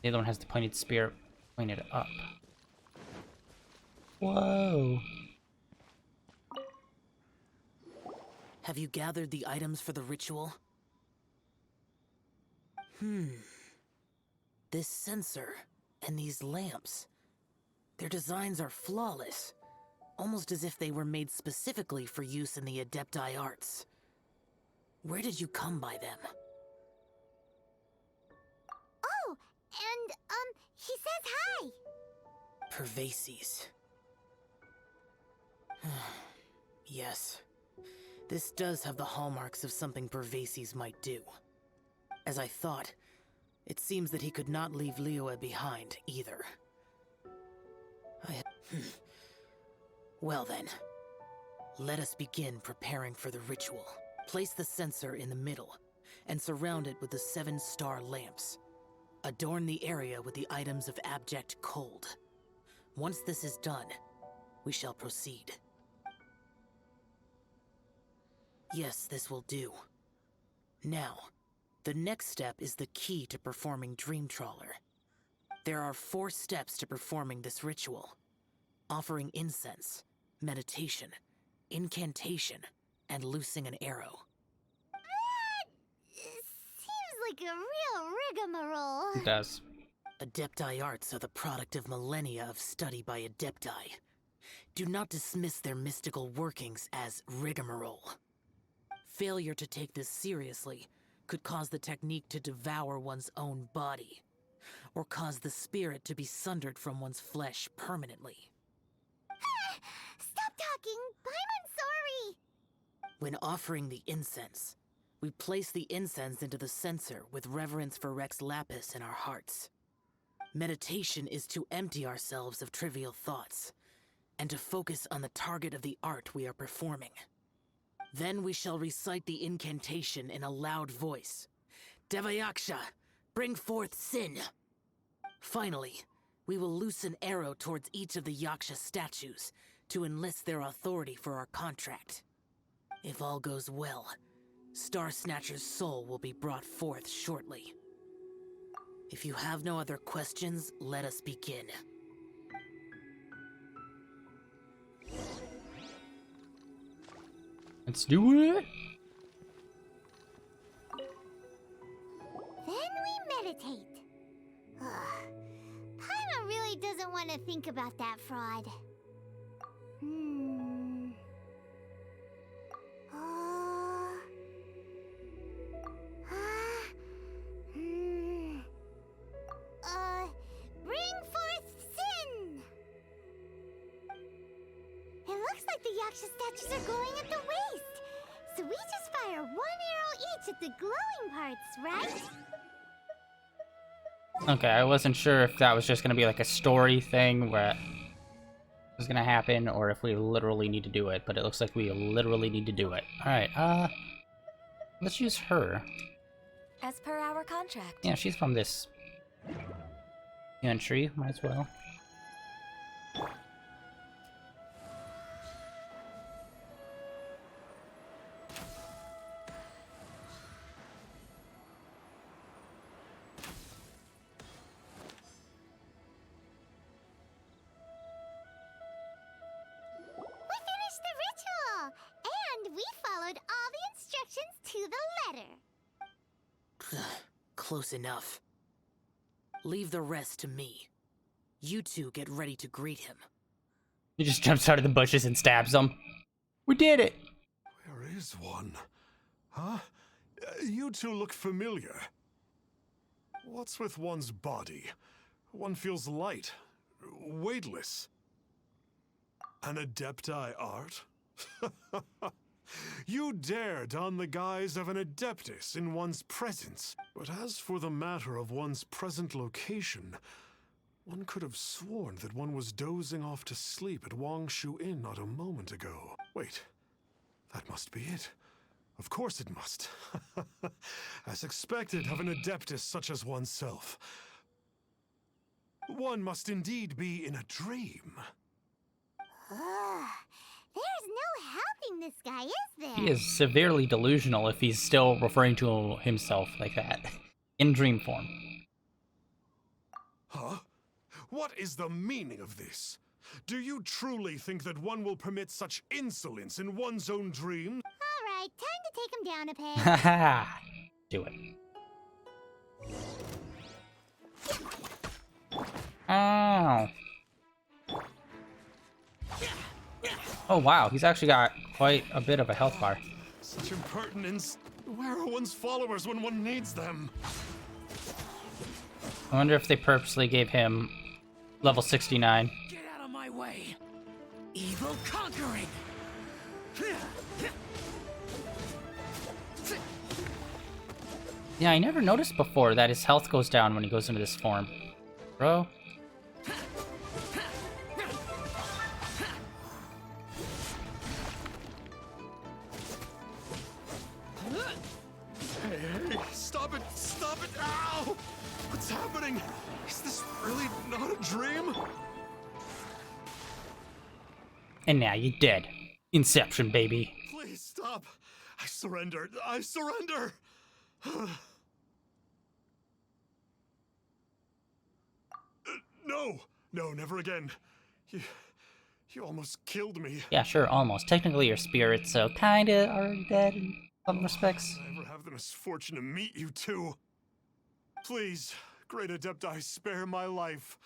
The other one has the pointed spear pointed up. Whoa. Have you gathered the items for the ritual? This sensor and these lamps. Their designs are flawless. Almost as if they were made specifically for use in the Adepti arts. Where did you come by them? Oh, and, he says hi! Pervases. Yes. This does have the hallmarks of something Pervases might do. As I thought, it seems that he could not leave Liyue behind, either. Well then, let us begin preparing for the ritual. Place the censer in the middle, and surround it with the 7-star lamps. Adorn the area with the items of abject cold. Once this is done, we shall proceed. Yes, this will do. Now, the next step is the key to performing Dream Trawler. There are 4 steps to performing this ritual. Offering incense, meditation, incantation, and loosing an arrow. Seems like a real rigmarole. It does. Adepti arts are the product of millennia of study by Adepti. Do not dismiss their mystical workings as rigmarole. Failure to take this seriously could cause the technique to devour one's own body, or cause the spirit to be sundered from one's flesh permanently. Stop talking! Paimon's sorry! When offering the incense, we place the incense into the censer with reverence for Rex Lapis in our hearts. Meditation is to empty ourselves of trivial thoughts, and to focus on the target of the art we are performing. Then we shall recite the incantation in a loud voice. Devayaksha, bring forth sin! Finally, we will loose an arrow towards each of the Yaksha statues to enlist their authority for our contract. If all goes well, Star Snatcher's soul will be brought forth shortly. If you have no other questions, let us begin. Let's do it! Then we meditate. Paimon really doesn't want to think about that fraud. Yaksha statues are glowing at the waist. So we just fire 1 arrow each at the glowing parts, right? Okay, I wasn't sure if that was just gonna be like a story thing where it was gonna happen, or if we literally need to do it, but it looks like we literally need to do it. Alright, let's use her. As per our contract. Yeah, she's from this entry, might as well. We finished the ritual! And we followed all the instructions to the letter. Close enough. Leave the rest to me. You two get ready to greet him. He just jumps out of the bushes and stabs them. We did it! Where is one? Huh? You two look familiar. What's with one's body? One feels light, weightless. An Adepti art? You dare don the guise of an Adeptus in one's presence. But as for the matter of one's present location, one could have sworn that one was dozing off to sleep at Wangshu Inn not a moment ago. Wait, that must be it. Of course it must. As expected of an Adeptus such as oneself. One must indeed be in a dream. Ugh. There's no helping this guy, is there? He is severely delusional if he's still referring to himself like that. In dream form. Huh? What is the meaning of this? Do you truly think that one will permit such insolence in one's own dreams? Alright, time to take him down a peg. Haha! Do it. Ow! Oh wow, he's actually got quite a bit of a health bar. Such impertinence. Where are one's followers when one needs them? I wonder if they purposely gave him level 69. Get out of my way! Evil conquering! Yeah, I never noticed before that his health goes down when he goes into this form. Bro. Hey, stop it! Stop it! Ow! What's happening? Is this really not a dream? And now you're dead. Inception, baby. Please stop! I surrender! I surrender! No! No, never again. You almost killed me. Yeah, sure, almost. Technically your spirit, so kinda already dead in some respects. I ever have the misfortune to meet you two. Please, great Adepti, spare my life.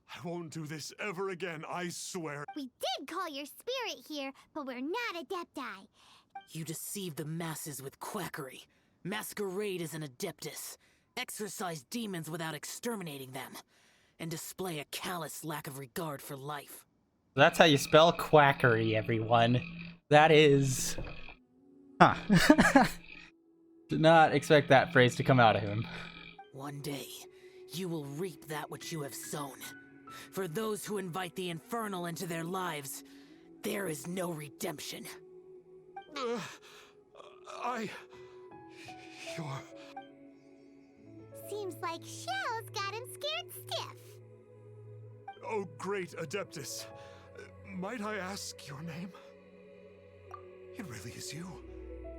I won't do this ever again, I swear. We did call your spirit here, but we're not Adepti. You deceive the masses with quackery. Masquerade as an Adeptus. Exorcise demons without exterminating them. And display a callous lack of regard for life. That's how you spell quackery, everyone. That is... Huh. Did not expect that phrase to come out of him. One day, you will reap that which you have sown. For those who invite the infernal into their lives, there is no redemption. You're... Seems like Xiao's got him scared stiff. Oh, great Adeptus. Might I ask your name? It really is you.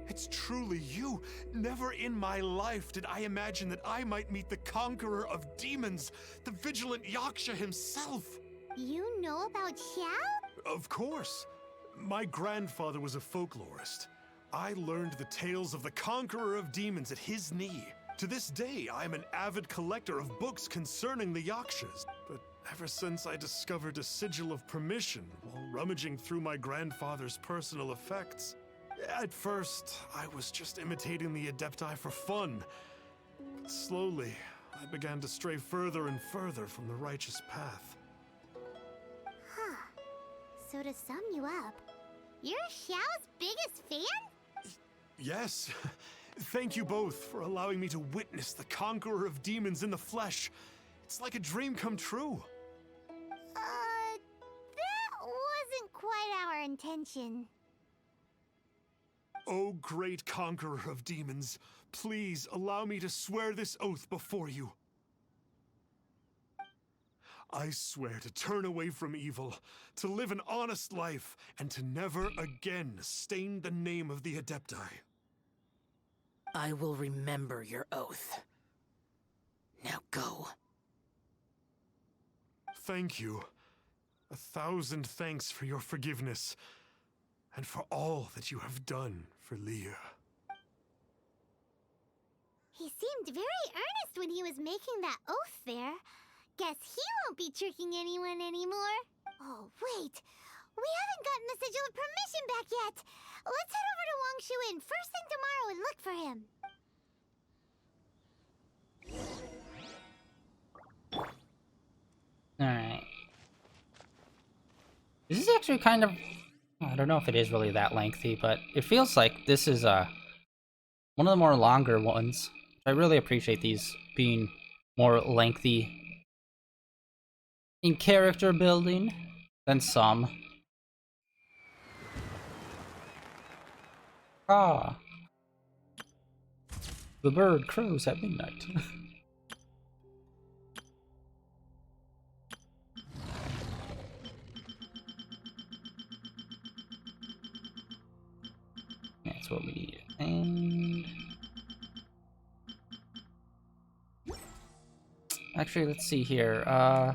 It's truly you. Never in my life did I imagine that I might meet the conqueror of demons, the vigilant Yaksha himself. You know about Xiao? Of course. My grandfather was a folklorist. I learned the tales of the conqueror of demons at his knee. To this day, I am an avid collector of books concerning the Yakshas. But ever since I discovered a sigil of permission while rummaging through my grandfather's personal effects, at first, I was just imitating the Adepti for fun. But slowly, I began to stray further and further from the righteous path. Huh. So to sum you up, You're Xiao's biggest fan? Yes. Thank you both for allowing me to witness the conqueror of demons in the flesh. It's like a dream come true. That wasn't quite our intention. O great conqueror of demons, please allow me to swear this oath before you. I swear to turn away from evil, to live an honest life, and to never again stain the name of the Adepti. I will remember your oath. Now go. Thank you. 1,000 thanks for your forgiveness, and for all that you have done for Leah. He seemed very earnest when he was making that oath there. Guess he won't be tricking anyone anymore. Oh, wait. We haven't gotten the sigil of permission back yet. Let's head over to Wangshuin first thing tomorrow and look for him. Alright. This is actually kind of... I don't know if it is really that lengthy, but it feels like this is one of the more longer ones. I really appreciate these being more lengthy in character building than some. Ah. The bird crows at midnight. That's what we need. And actually, let's see here. I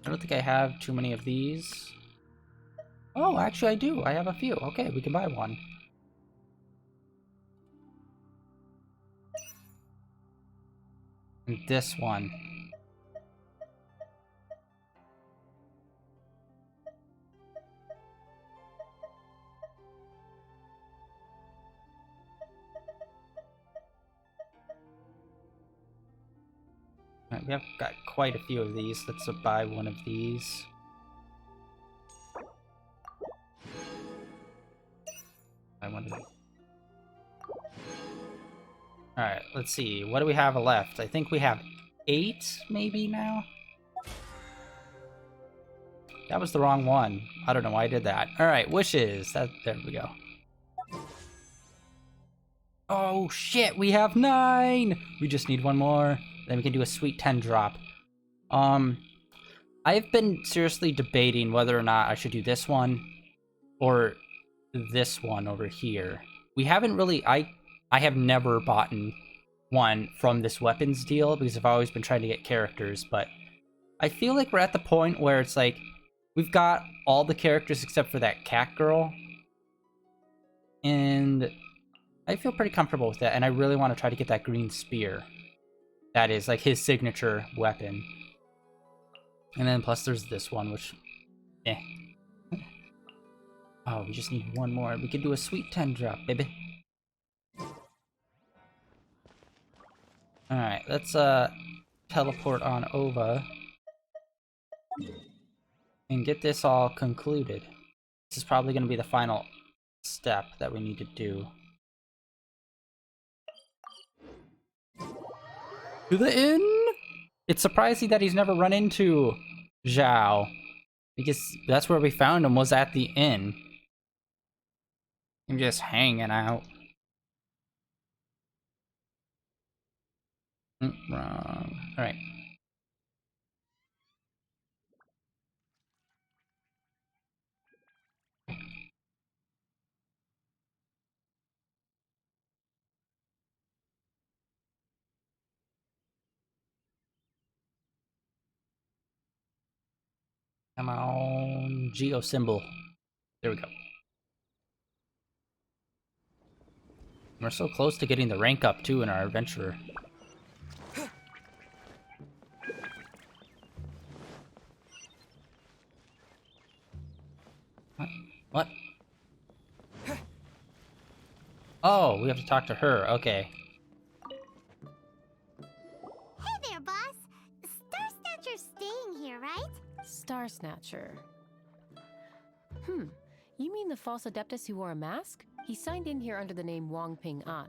don't think I have too many of these. Oh, actually I do. I have a few. Okay, we can buy one. And this one. Alright, we have got quite a few of these. Let's buy one of these. Buy one of these. Alright, let's see. What do we have left? I think we have 8, maybe, now? That was the wrong one. I don't know why I did that. Alright, wishes. There we go. Oh, shit! We have 9! We just need one more. Then we can do a sweet 10 drop. I've been seriously debating whether or not I should do this one or this one over here. We haven't really... I have never bought one from this weapons deal because I've always been trying to get characters, but I feel like we're at the point where it's like we've got all the characters except for that cat girl, and I feel pretty comfortable with that, and I really want to try to get that green spear. That is like his signature weapon. And then plus there's this one, which oh, we just need one more. We could do a sweet 10 drop, baby. Alright, let's teleport on over and get this all concluded. This is probably going to be the final step that we need to do. To the inn? It's surprising that he's never run into Zhao, because that's where we found him, was at the inn. I'm just hanging out. Wrong. Alright. Come on, Geo symbol. There we go. We're so close to getting the rank up too in our adventurer. What? Oh, we have to talk to her. Okay. Hey there, boss. Star Snatcher's staying here, right? Star Snatcher. You mean the false adeptus who wore a mask? He signed in here under the name Wang Ping An.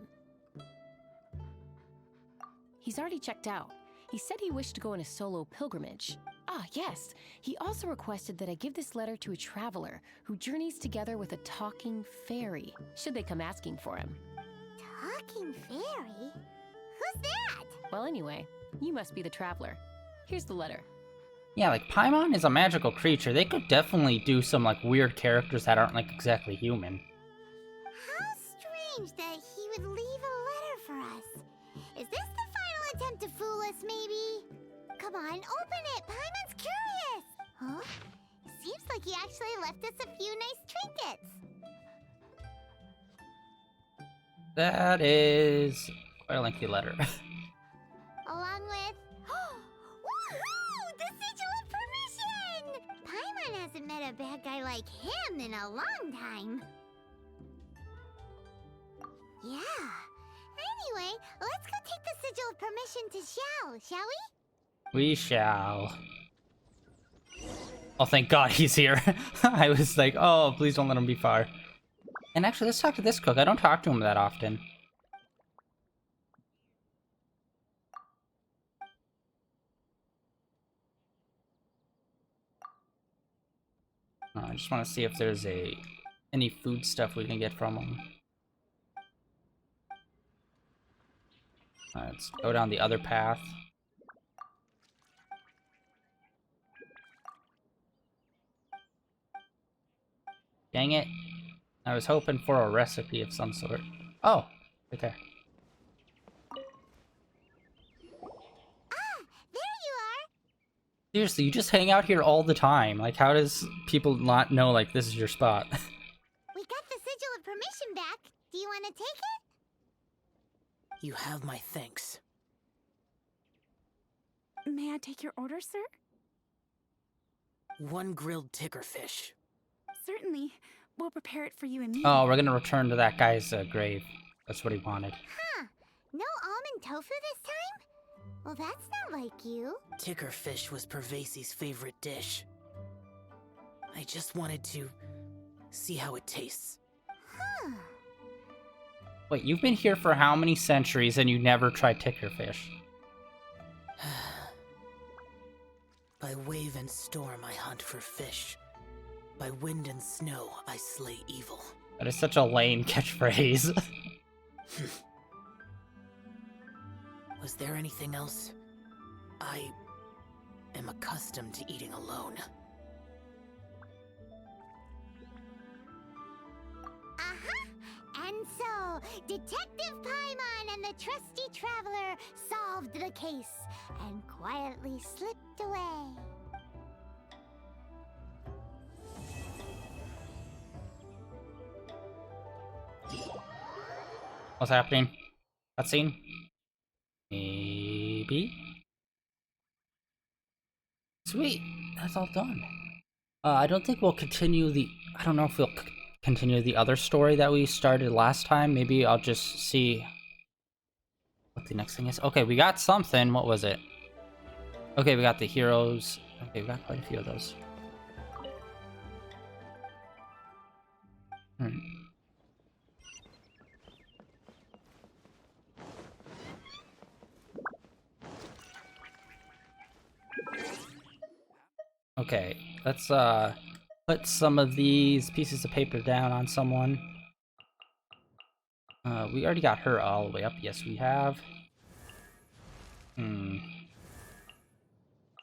He's already checked out. He said he wished to go on a solo pilgrimage. Ah, yes. He also requested that I give this letter to a traveler who journeys together with a talking fairy, should they come asking for him. Talking fairy? Who's that? Well, anyway, you must be the traveler. Here's the letter. Yeah, like, Paimon is a magical creature. They could definitely do some, like, weird characters that aren't, like, exactly human. How strange that he would leave a letter for us. Is this the final attempt to fool us, maybe? Come on, open it! Paimon's curious! Huh? Seems like he actually left us a few nice trinkets. That is quite a lengthy letter. Along with... Woohoo! The Sigil of Permission! Paimon hasn't met a bad guy like him in a long time. Yeah. Anyway, let's go take the Sigil of Permission to Xiao, shall we? We shall. Oh, thank God he's here. I was like, oh, please don't let him be far. And actually, let's talk to this cook. I don't talk to him that often. I just want to see if there's any food stuff we can get from him. Let's go down the other path. Dang it. I was hoping for a recipe of some sort. Oh, right there. Ah, there you are! Seriously, you just hang out here all the time. Like, how does people not know, like, this is your spot? We got the Sigil of Permission back. Do you want to take it? You have my thanks. May I take your order, sir? 1 grilled ticker fish. Certainly. We'll prepare it for you immediately. Oh, we're gonna return to that guy's grave. That's what he wanted. Huh. No almond tofu this time? Well, that's not like you. Ticker fish was Pervasi's favorite dish. I just wanted to see how it tastes. Huh. Wait, you've been here for how many centuries and you never tried ticker fish? By wave and storm I hunt for fish. By wind and snow I slay evil. That is such a lame catchphrase. Was there anything else? I am accustomed to eating alone. Uh-huh. And so, Detective Paimon and the trusty traveler solved the case and quietly slipped away. What's happening? Cutscene? Maybe? Sweet, that's all done. I don't think we'll continue the... I don't know if we'll continue the other story that we started last time. Maybe I'll just see what the next thing is. Okay, we got something. What was it? Okay, we got the heroes. Okay, we got quite a few of those. Okay, let's put some of these pieces of paper down on someone. We already got her all the way up. Yes, we have. I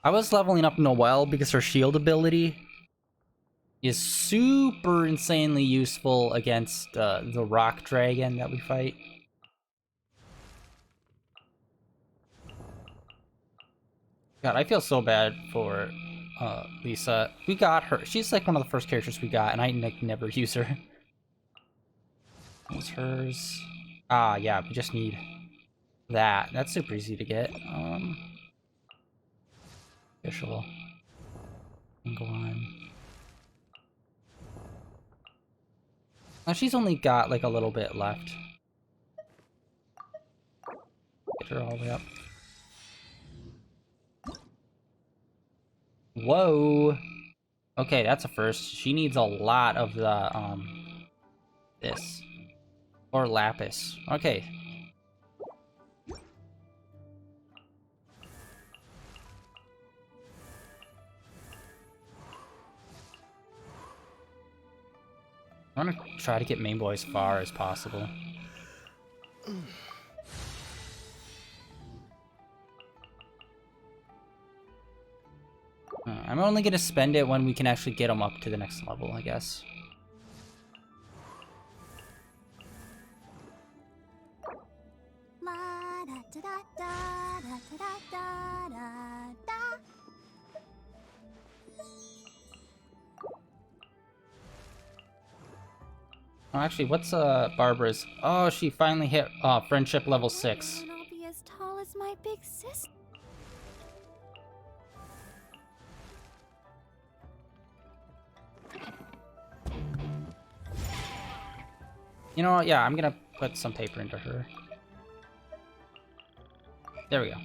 was leveling up Noelle because her shield ability is super insanely useful against the rock dragon that we fight. God, I feel so bad for Lisa. We got her. She's like one of the first characters we got, and I never use her. What's hers? Ah, yeah, we just need that. That's super easy to get. Official. Go on. Now she's only got like a little bit left. Get her all the way up. Whoa. Okay, that's a first. She needs a lot of the, this. Or lapis. Okay. I want to try to get main boy as far as possible. I'm only going to spend it when we can actually get them up to the next level, I guess. La da da da da da da da da da. Oh, actually, what's Barbara's? Oh, she finally hit friendship level 6. And I'll be as tall as my big sister. You know what? Yeah, I'm gonna put some paper into her. There we go.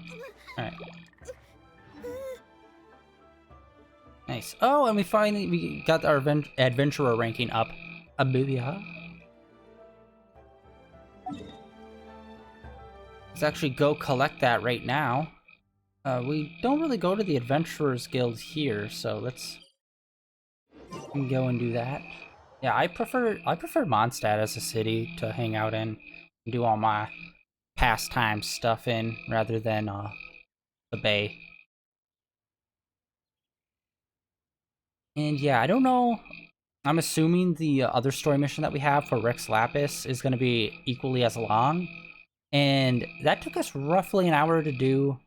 Alright. Nice. Oh, and we got our adventurer ranking up. Amelia. Let's actually go collect that right now. We don't really go to the Adventurers Guild here, so let's go and do that. Yeah, I prefer Mondstadt as a city to hang out in and do all my pastime stuff in, rather than the Bay. And yeah, I don't know. I'm assuming the other story mission that we have for Rex Lapis is going to be equally as long. And that took us roughly an hour to do,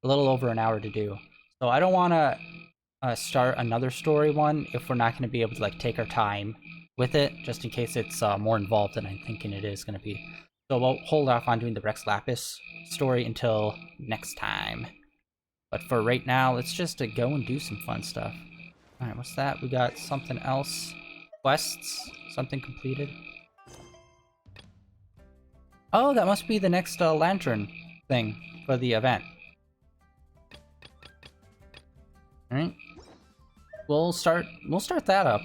a little over an hour to do. So I don't want to start another story one if we're not going to be able to like take our time with it, just in case it's more involved than I'm thinking it is going to be. So we'll hold off on doing the Rex Lapis story until next time. But for right now, let's just go and do some fun stuff. Alright, what's that? We got something else. Quests? Something completed. Oh, that must be the next lantern thing for the event. Alright. We'll start that up.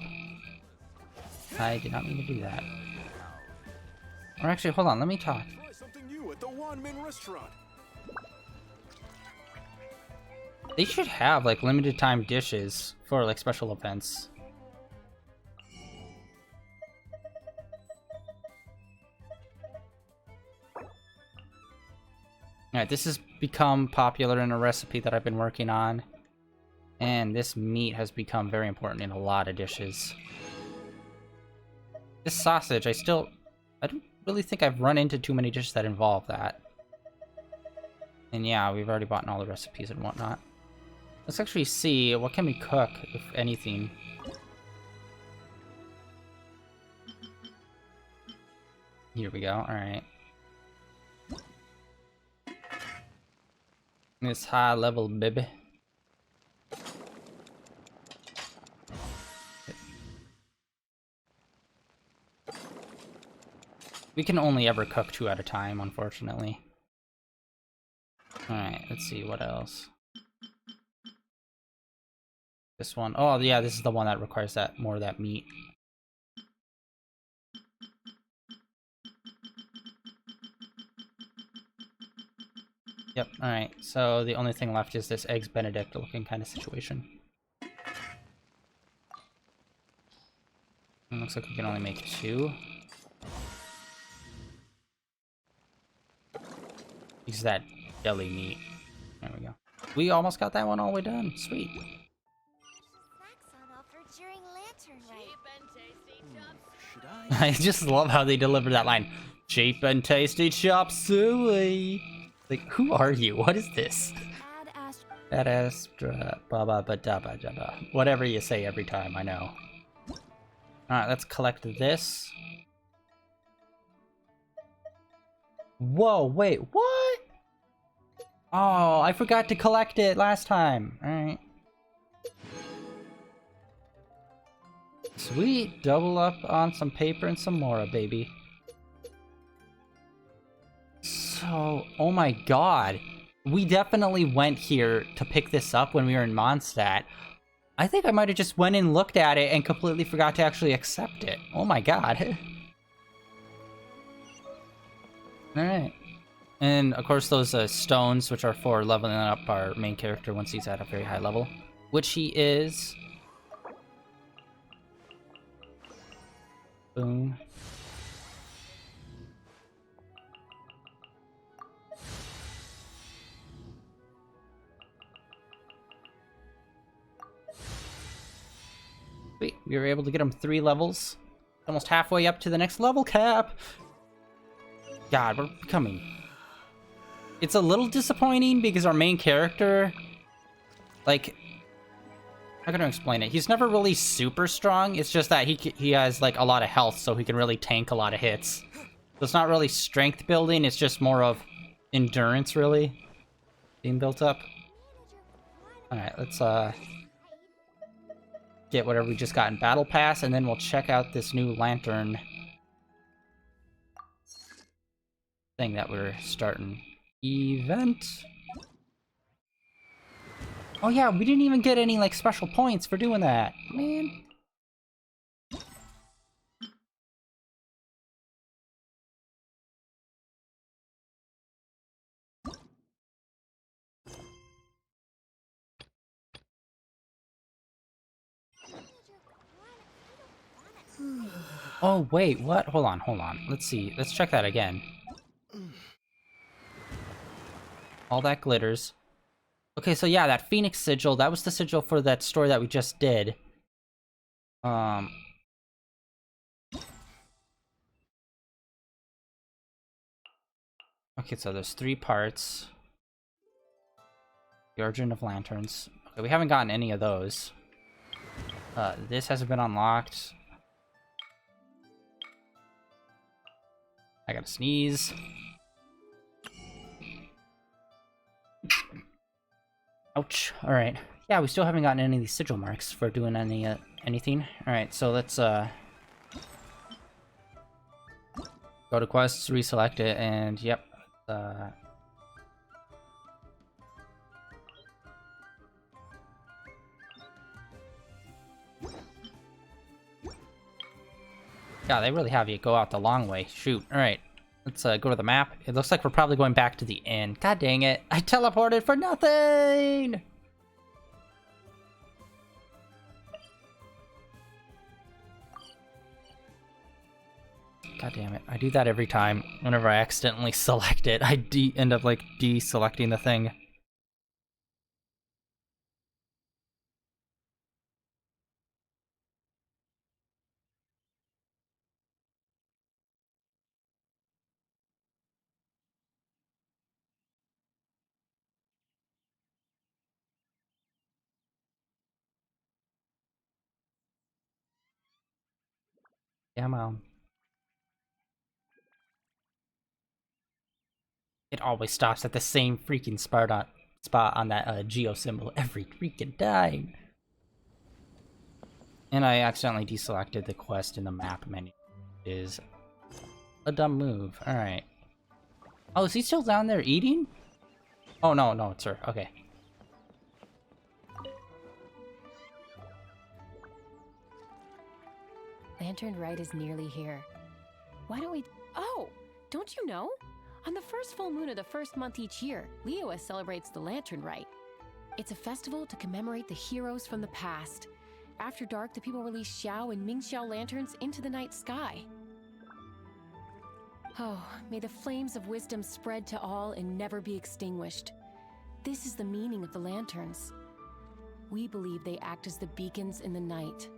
I did not mean to do that. Or actually, hold on, let me talk. Try something new at the Wanmin restaurant. They should have like limited time dishes for like special events. Alright, this has become popular in a recipe that I've been working on. And this meat has become very important in a lot of dishes. This sausage, I don't really think I've run into too many dishes that involve that. And yeah, we've already bought all the recipes and whatnot. Let's actually see, what can we cook, if anything? Here we go, alright. This high level baby. We can only ever cook 2 at a time, unfortunately. Alright, let's see, what else? This one. Oh, yeah, this is the one that requires that more of that meat. Yep, alright. So the only thing left is this Eggs Benedict looking kind of situation. It looks like we can only make 2. Use that deli meat. There we go. We almost got that one all the way done. Sweet. Snacks on offer during Lantern Rite. Should I? I just love how they deliver that line. Cheap and tasty chop suey. Like, who are you? What is this? Ad Astra, ba ba ba da ba da ba. Whatever you say every time, I know. Alright, let's collect this. Whoa, wait, what? Oh, I forgot to collect it last time. Alright. Sweet, double up on some paper and some Mora, baby. So, oh my god. We definitely went here to pick this up when we were in Mondstadt. I think I might have just went and looked at it and completely forgot to actually accept it. Oh my god. Alright. And of course those stones, which are for leveling up our main character once he's at a very high level. Which he is. Boom. Sweet, we were able to get him 3 levels. Almost halfway up to the next level cap. God, we're becoming... It's a little disappointing because our main character... Like... How can I explain it? He's never really super strong. It's just that he has, like, a lot of health, so he can really tank a lot of hits. So it's not really strength building, it's just more of endurance, really, being built up. Alright, let's, get whatever we just got in Battle Pass, and then we'll check out this new lantern thing that we're starting. Event. Oh yeah, we didn't even get any, like, special points for doing that. Man. Oh, wait, what? Hold on. Let's see. Let's check that again. All that glitters. Okay, so yeah, that Phoenix sigil, that was the sigil for that story that we just did. Okay, so there's 3 parts. The Origin of Lanterns. Okay, we haven't gotten any of those. This hasn't been unlocked. I gotta sneeze. Ouch. Alright. Yeah, we still haven't gotten any of these sigil marks for doing anything. Alright, so let's go to quests, reselect it, and yep. Yeah, they really have you go out the long way. Shoot. Alright. Let's go to the map. It looks like we're probably going back to the end. God dang it. I teleported for nothing! God damn it. I do that every time. Whenever I accidentally select it, I end up, like, deselecting the thing. Come on. It always stops at the same freaking spot on that geo symbol every freaking time. And I accidentally deselected the quest in the map menu. It is a dumb move. Alright. Oh, is he still down there eating? Oh, no, it's her. Okay. Lantern Rite is nearly here. Why don't we... Oh! Don't you know? On the first full moon of the first month each year, Liyue celebrates the Lantern Rite. It's a festival to commemorate the heroes from the past. After dark, the people release Xiao and Mingxiao lanterns into the night sky. Oh, may the flames of wisdom spread to all and never be extinguished. This is the meaning of the lanterns. We believe they act as the beacons in the night,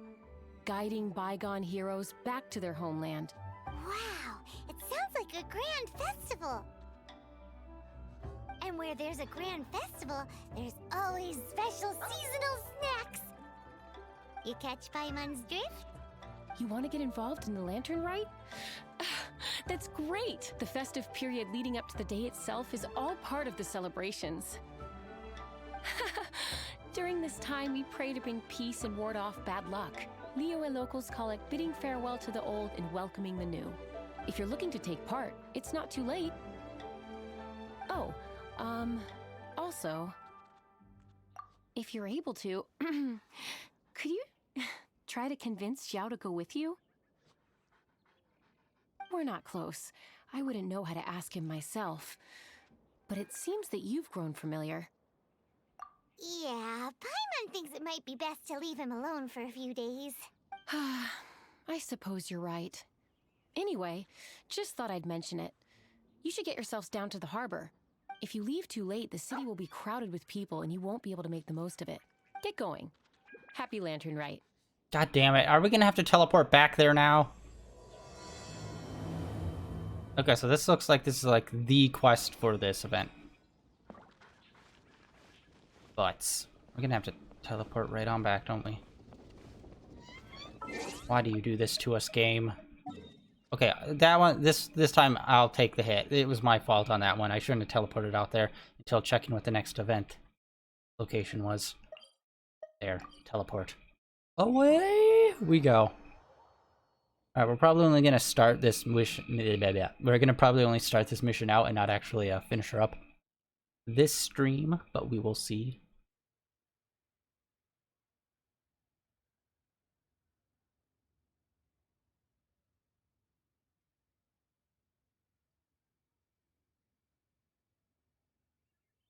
guiding bygone heroes back to their homeland. Wow, it sounds like a grand festival. And where there's a grand festival, there's always special seasonal snacks. You catch Paimon's drift? You want to get involved in the Lantern Rite? That's great! The festive period leading up to the day itself is all part of the celebrations. During this time, we pray to bring peace and ward off bad luck. Liyue locals call it bidding farewell to the old and welcoming the new. If you're looking to take part, it's not too late. Oh, also, If you're able to, could you try to convince Xiao to go with you? We're not close. I wouldn't know how to ask him myself. But it seems that you've grown familiar. Yeah, Paimon thinks it might be best to leave him alone for a few days. I suppose you're right. Anyway, just thought I'd mention it. You should get yourselves down to the harbor. If you leave too late, the city will be crowded with people and you won't be able to make the most of it. Get going. Happy Lantern Rite. God damn it. Are we gonna have to teleport back there now? Okay, so this looks like this is like the quest for this event. But we're gonna have to teleport right on back, don't we? Why do you do this to us, game? Okay, that one, this time I'll take the hit. It was my fault on that one. I shouldn't have teleported out there until checking what the next event location was. There, teleport. Away we go. Alright, we're probably only gonna start this mission. We're gonna probably only start this mission out and not actually finish her up this stream, but we will see.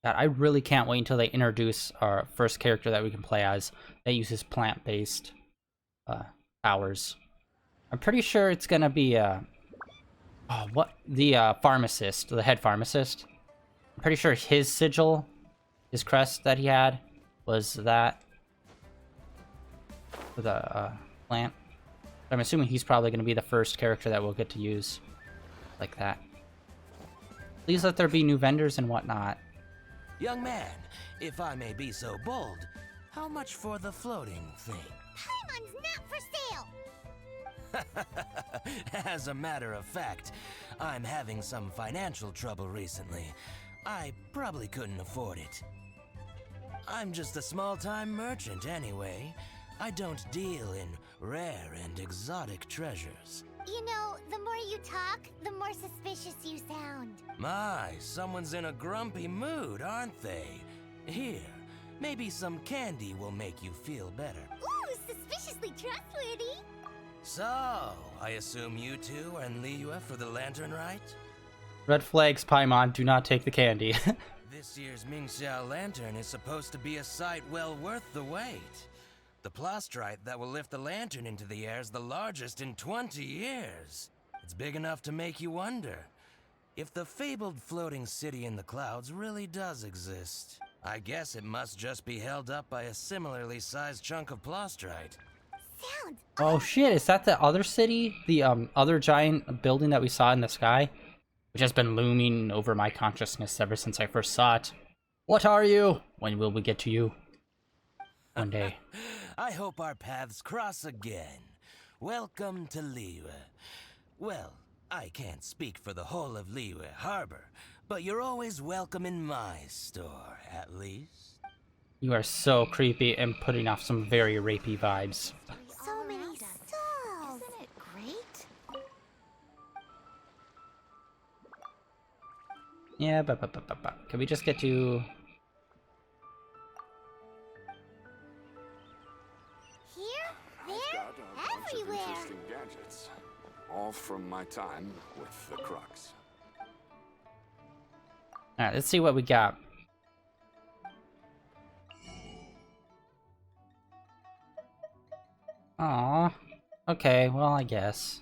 God, I really can't wait until they introduce our first character that we can play as that uses plant-based powers. I'm pretty sure it's gonna be the pharmacist, the head pharmacist. I'm pretty sure his sigil, his crest that he had, was that for the plant. I'm assuming he's probably gonna be the first character that we'll get to use like that. Please let there be new vendors and whatnot. Young man, if I may be so bold, how much for the floating thing? Paimon's not for sale! As a matter of fact, I'm having some financial trouble recently. I probably couldn't afford it. I'm just a small-time merchant anyway. I don't deal in rare and exotic treasures. You know, the more you talk, the more suspicious you sound. My, someone's in a grumpy mood, aren't they? Here, maybe some candy will make you feel better. Ooh, suspiciously trustworthy. So, I assume you two are in Liyue for the Lantern Rite? Red flags, Paimon. Do not take the candy. This year's Mingxiao Lantern is supposed to be a sight well worth the wait. The plastrite that will lift the lantern into the air is the largest in 20 years. It's big enough to make you wonder if the fabled floating city in the clouds really does exist. I guess it must just be held up by a similarly sized chunk of plastrite. Sounds Oh shit, is that the other city? The other giant building that we saw in the sky? Which has been looming over my consciousness ever since I first saw it. What are you? When will we get to you? One day. I hope our paths cross again. Welcome to Liyue. Well, I can't speak for the whole of Liyue Harbor, but you're always welcome in my store, at least. You are so creepy and putting off some very rapey vibes. so many stalls. Isn't it great? Yeah, but. Can we just get to... Here, there, Got a bunch of everywhere. interesting gadgets, all from my time with the Crux. Alright, let's see what we got. Aw. Okay, well, I guess.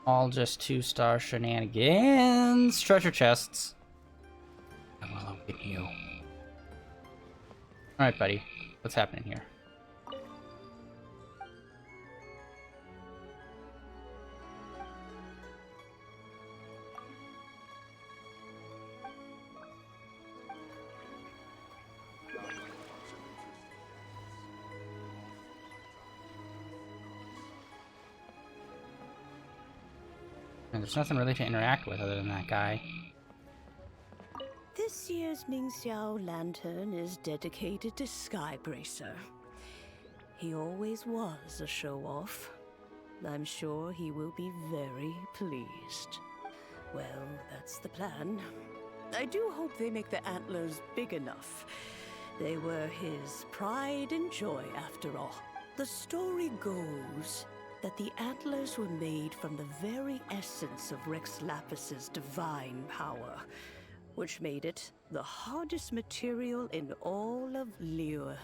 All just 2-star shenanigans. Treasure chests. I will open you. Alright, buddy. What's happening here? And there's nothing really to interact with other than that guy. This year's Mingxiao Lantern is dedicated to Skybracer. He always was a show-off. I'm sure he will be very pleased. Well, that's the plan. I do hope they make the antlers big enough. They were his pride and joy, after all. The story goes that the antlers were made from the very essence of Rex Lapis's divine power, which made it the hardest material in all of Liyue.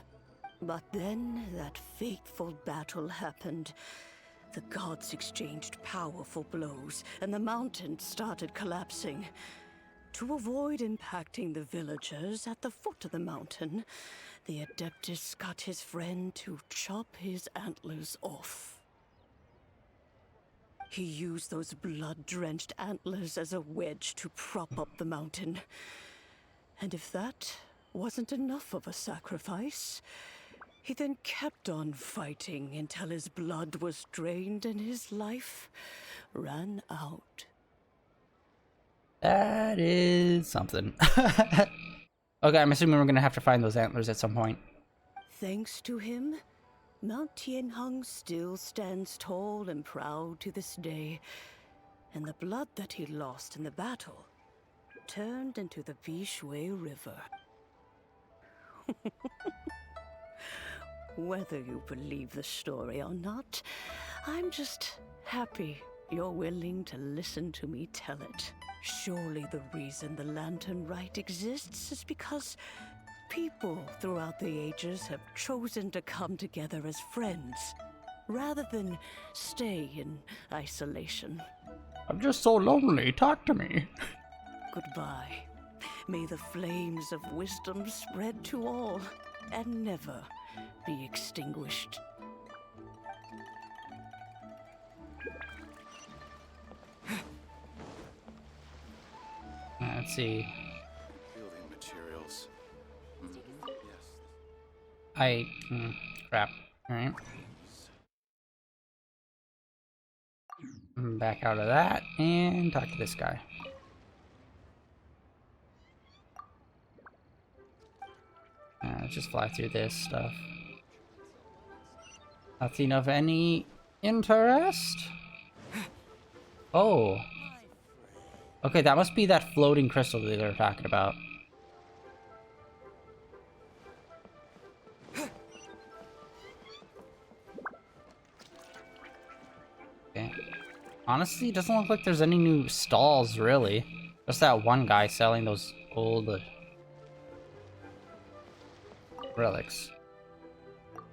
But then that fateful battle happened. The gods exchanged powerful blows, and the mountain started collapsing. To avoid impacting the villagers at the foot of the mountain, the Adeptus got his friend to chop his antlers off. He used those blood-drenched antlers as a wedge to prop up the mountain. And if that wasn't enough of a sacrifice, he then kept on fighting until his blood was drained and his life ran out. That is something. Okay, I'm assuming we're gonna have to find those antlers at some point. Thanks to him, Mount Tianheng still stands tall and proud to this day, and the blood that he lost in the battle turned into the Bishui River. Whether you believe the story or not, I'm just happy you're willing to listen to me tell it. Surely the reason the Lantern Rite exists is because people throughout the ages have chosen to come together as friends, rather than stay in isolation. I'm just so lonely. Talk to me. Goodbye. May the flames of wisdom spread to all, and never be extinguished. Let's see. Building materials. Yes. Crap. Alright. Back out of that and talk to this guy. Let's just fly through this stuff. Nothing of any interest? Oh. Okay, that must be that floating crystal that they were talking about. Okay. Honestly, it doesn't look like there's any new stalls, really. Just that one guy selling those old relics.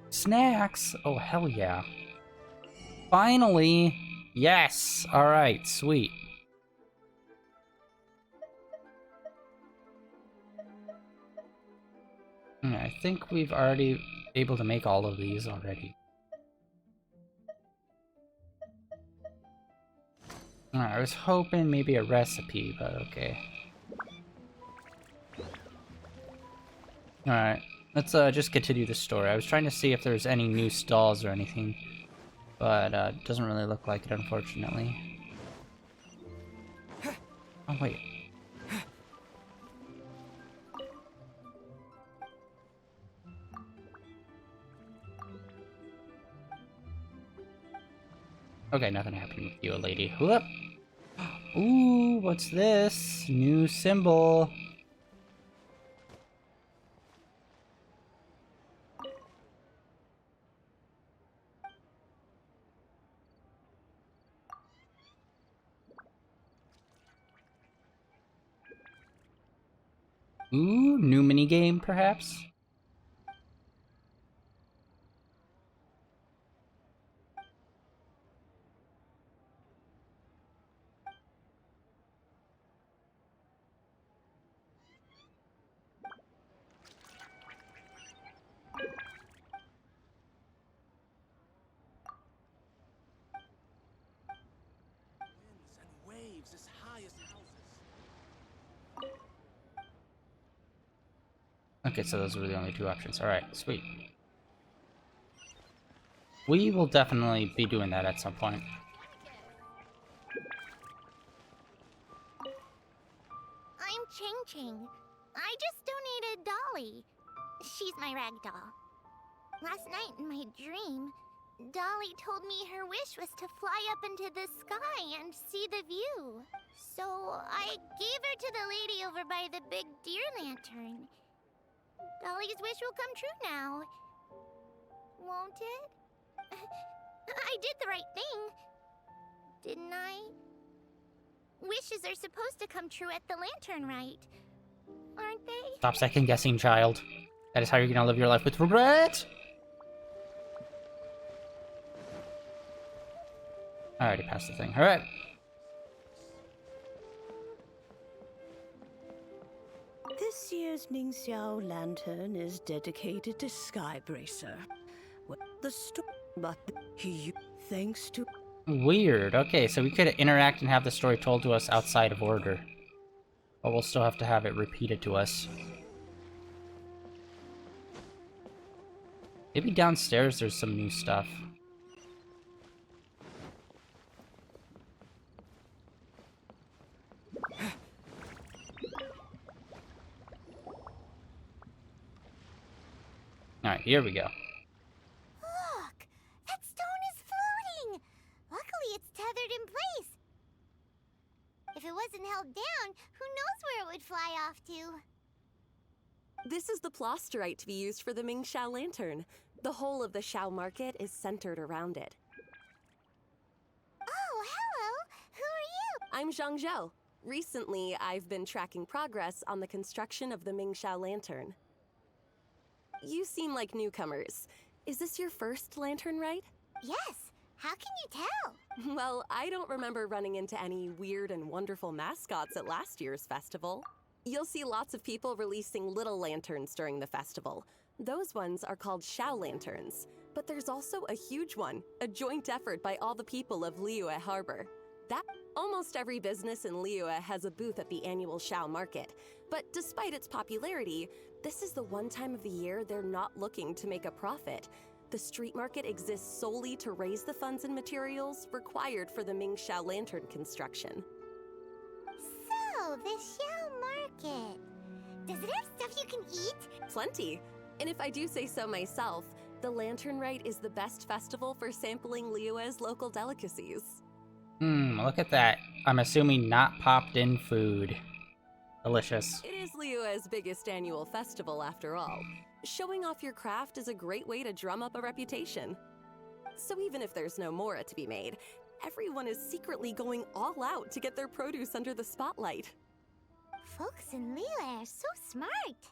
Snacks? Oh, hell yeah. Finally! Yes! Alright, sweet. Yeah, I think we've already able to make all of these already. Alright, I was hoping maybe a recipe, but okay. Alright, let's just continue the story. I was trying to see if there's any new stalls or anything, but it doesn't really look like it, unfortunately. Oh, wait. Okay, nothing happened with you, lady. Whoop! Ooh, what's this? New symbol. Ooh, new minigame, perhaps? Waves as high as houses. Okay, so those were the only two options. Alright, sweet. We will definitely be doing that at some point. I'm Ching Ching. I just donated Dolly. She's my rag doll. Last night in my dream, Dolly told me her wish was to fly up into the sky and see the view. So I gave her to the lady over by the big deer lantern. Dolly's wish will come true now. Won't it? I did the right thing. Didn't I? Wishes are supposed to come true at the lantern rite, aren't they? Stop second guessing, child. That is how you're gonna live your life with regret. I already passed the thing. Alright. This year's Mingxiao lantern is dedicated to Skybracer. Well, but he, thanks to... Weird. Okay, so we could interact and have the story told to us outside of order. But we'll still have to have it repeated to us. Maybe downstairs there's some new stuff. Alright, here we go. Look! That stone is floating! Luckily it's tethered in place. If it wasn't held down, who knows where it would fly off to? This is the plasterite to be used for the Mingxiao lantern. The whole of the Xiao market is centered around it. Oh, hello! Who are you? I'm Zhang Zhou. Recently, I've been tracking progress on the construction of the Mingxiao lantern. You seem like newcomers. Is this your first lantern rite? Yes. How can you tell? Well, I don't remember running into any weird and wonderful mascots at last year's festival. You'll see lots of people releasing little lanterns during the festival. Those ones are called Xiao lanterns. But there's also a huge one, a joint effort by all the people of Liyue Harbor. Almost every business in Liyue has a booth at the annual Xiao market. But despite its popularity, this is the one time of the year they're not looking to make a profit. The street market exists solely to raise the funds and materials required for the Mingxiao lantern construction. So, the Xiao market. Does it have stuff you can eat? Plenty. And if I do say so myself, the Lantern Rite is the best festival for sampling Liyue's local delicacies. Look at that. I'm assuming not popped in food. Delicious. It is Liyue's biggest annual festival, after all. Showing off your craft is a great way to drum up a reputation. So even if there's no mora to be made, everyone is secretly going all out to get their produce under the spotlight. Folks in Liyue are so smart.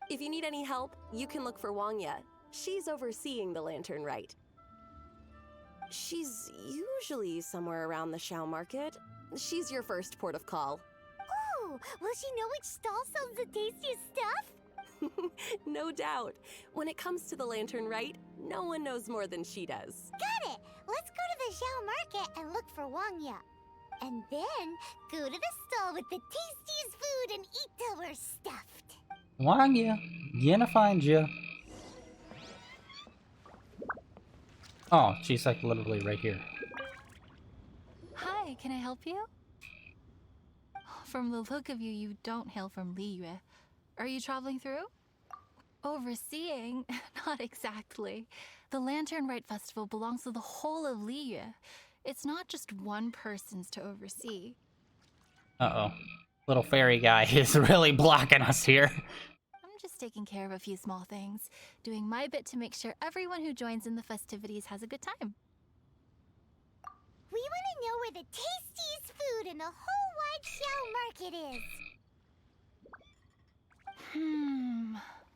If you need any help, you can look for Wangya. She's overseeing the Lantern Rite. She's usually somewhere around the Xiao market. She's your first port of call. Oh, will she know which stall sells the tastiest stuff? No doubt. When it comes to the Lantern Rite, no one knows more than she does. Got it! Let's go to the Xiao market and look for Wangya. And then go to the stall with the tastiest food and eat till we're stuffed. Wangya, gonna find you. Oh, she's like literally right here. Hi, can I help you? From the look of you, you don't hail from Liyue. Are you traveling through? Overseeing? Not exactly. The Lantern Rite Festival belongs to the whole of Liyue. It's not just one person's to oversee. Uh-oh. Little fairy guy is really blocking us here. I'm just taking care of a few small things, doing my bit to make sure everyone who joins in the festivities has a good time. We want to know where the tastiest food in the whole wide Xiao market is.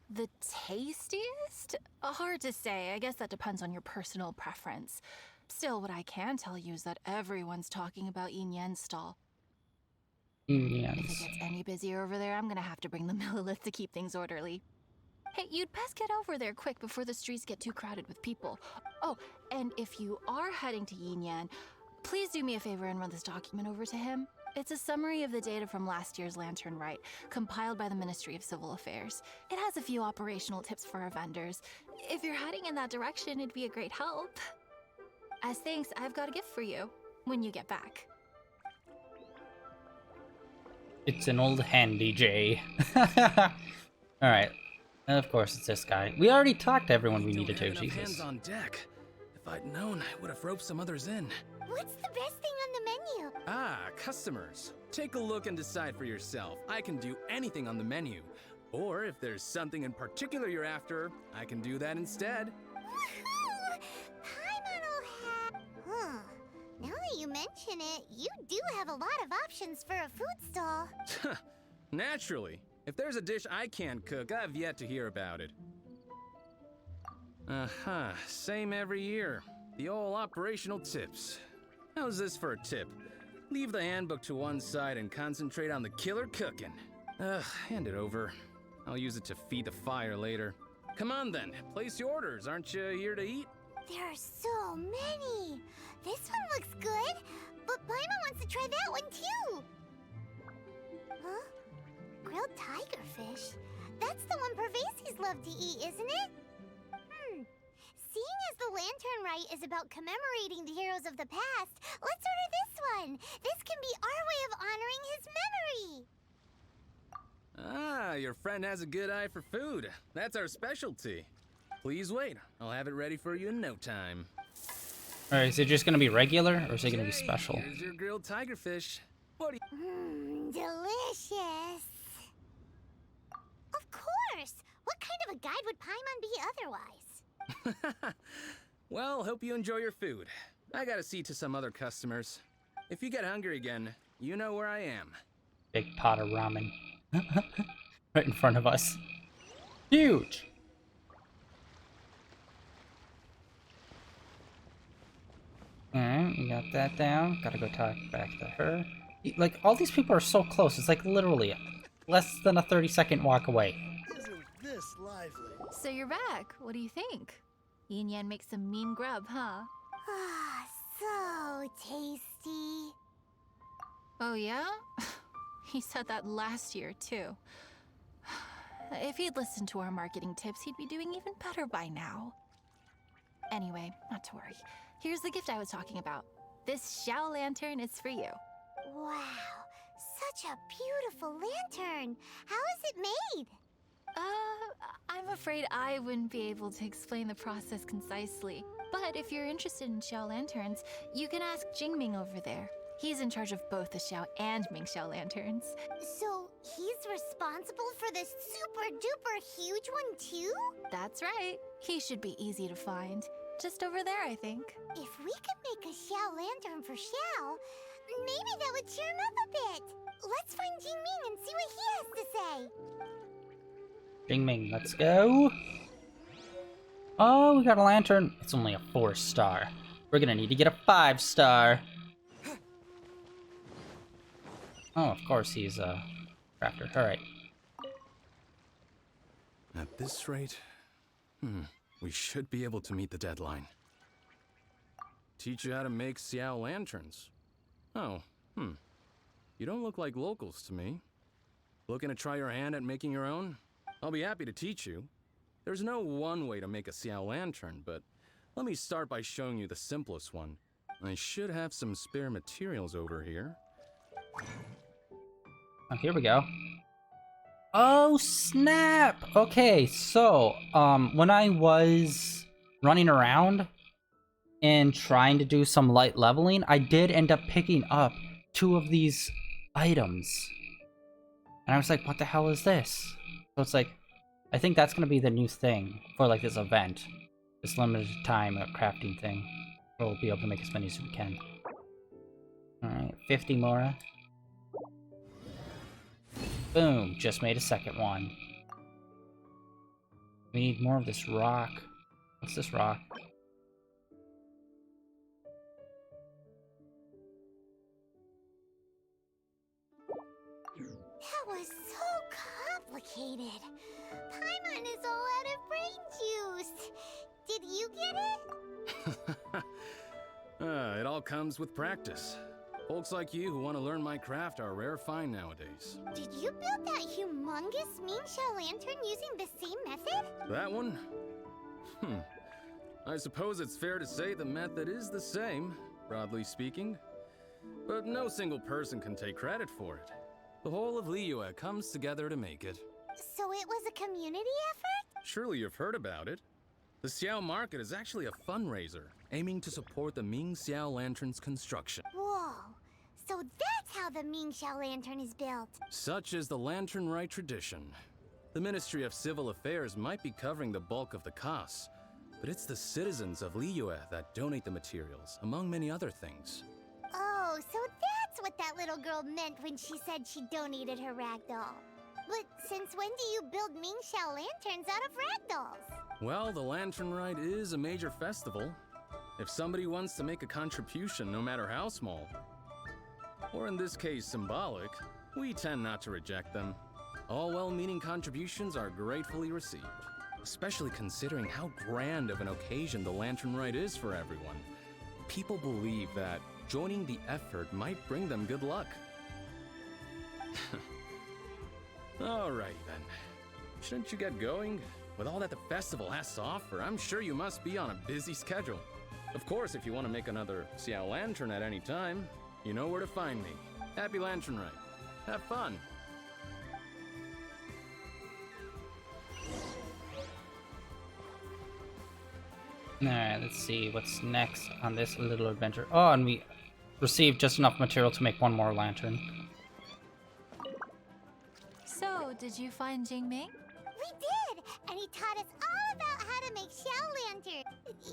The tastiest? Hard to say. I guess that depends on your personal preference. Still, what I can tell you is that everyone's talking about Yin Yan's stall. Yes. If it gets any busier over there, I'm gonna have to bring the Millilith to keep things orderly. Hey, you'd best get over there quick before the streets get too crowded with people. Oh, and if you are heading to Yin Yan, please do me a favor and run this document over to him. It's a summary of the data from last year's Lantern Rite, compiled by the Ministry of Civil Affairs. It has a few operational tips for our vendors. If you're heading in that direction, it'd be a great help. As thanks, I've got a gift for you when you get back. It's an old handy J. Alright. Of course it's this guy. We already talked to everyone we needed to, Jesus. Hands on deck. If I'd known, I would have roped some others in. What's the best thing on the menu? Ah, customers. Take a look and decide for yourself. I can do anything on the menu. Or if there's something in particular you're after, I can do that instead. Woohoo! Paimon will have... Huh. Now that you mention it, you do have a lot of options for a food stall. Naturally. If there's a dish I can't cook, I've yet to hear about it. Same every year. The old operational tips. How's this for a tip? Leave the handbook to one side and concentrate on the killer cooking. Hand it over. I'll use it to feed the fire later. Come on then, place your orders. Aren't you here to eat? There are so many. This one looks good, but Paimon wants to try that one too. Huh? Grilled tigerfish? That's the one Pervasies love to eat, isn't it? Seeing as the Lantern Rite is about commemorating the heroes of the past, let's order this one. This can be our way of honoring his memory. Ah, your friend has a good eye for food. That's our specialty. Please wait. I'll have it ready for you in no time. Alright, is it just gonna be regular, or is it gonna be special? Here's your grilled tigerfish. What do you... Delicious. Of course. What kind of a guide would Paimon be otherwise? Well, hope you enjoy your food. I gotta see to some other customers. If you get hungry again, you know where I am. Big pot of ramen. Right in front of us. Huge! Alright, we got that down. Gotta go talk back to her. Like, all these people are so close. It's like literally less than a 30-second walk away. Isn't this lively? So you're back. What do you think? Yin Yan makes some mean grub, huh? Ah, so tasty. Oh yeah? He said that last year, too. If he'd listened to our marketing tips, he'd be doing even better by now. Anyway, not to worry. Here's the gift I was talking about. This Xiao lantern is for you. Wow, such a beautiful lantern. How is it made? I'm afraid I wouldn't be able to explain the process concisely. But if you're interested in Xiao lanterns, you can ask Jingming over there. He's in charge of both the Xiao and Mingxiao lanterns. So he's responsible for this super duper huge one too? That's right. He should be easy to find. Just over there, I think. If we could make a Xiao lantern for Xiao, maybe that would cheer him up a bit. Let's find Jingming and see what he has to say. Jingming, let's go. Oh, we got a lantern. It's only a 4-star. We're gonna need to get a 5-star. Oh, of course he's a crafter. Alright. At this rate, we should be able to meet the deadline. Teach you how to make Xiao lanterns. Oh, You don't look like locals to me. Looking to try your hand at making your own? I'll be happy to teach you. There's no one way to make a Xiao lantern, but let me start by showing you the simplest one. I should have some spare materials over here. Oh, here we go. Oh, snap! Okay, so, when I was running around and trying to do some light leveling, I did end up picking up 2 of these items. And I was like, what the hell is this? So it's like, I think that's gonna be the new thing for, like, this event. This limited time crafting thing. We'll be able to make as many as we can. Alright, 50 more. Boom, just made a second one. We need more of this rock. What's this rock? That was so complicated. Paimon is all out of brain juice. Did you get it? It all comes with practice. Folks like you who want to learn my craft are rare find nowadays. Did you build that humongous Mingxiao lantern using the same method? That one? I suppose it's fair to say the method is the same, broadly speaking. But no single person can take credit for it. The whole of Liyue comes together to make it. So it was a community effort? Surely you've heard about it. The Xiao Market is actually a fundraiser aiming to support the Ming Xiao Lantern's construction. Whoa. So that's how the Ming Xiao Lantern is built. Such is the Lantern Rite tradition. The Ministry of Civil Affairs might be covering the bulk of the costs, but it's the citizens of Liyue that donate the materials, among many other things. Oh, so that's what that little girl meant when she said she donated her ragdoll. But since when do you build Ming Xiao lanterns out of ragdolls? Well, the Lantern Rite is a major festival. If somebody wants to make a contribution, no matter how small, or in this case symbolic, we tend not to reject them. All well-meaning contributions are gratefully received, especially considering how grand of an occasion the Lantern Rite is for everyone. People believe that joining the effort might bring them good luck. Alright then. Shouldn't you get going? With all that the festival has to offer, I'm sure you must be on a busy schedule. Of course, if you want to make another Xiao Lantern at any time, you know where to find me. Happy Lantern Rite. Have fun. Alright, let's see what's next on this little adventure. Oh, and we received just enough material to make one more lantern. So, did you find Jingming? We did! And he taught us all about how to make Xiao lanterns.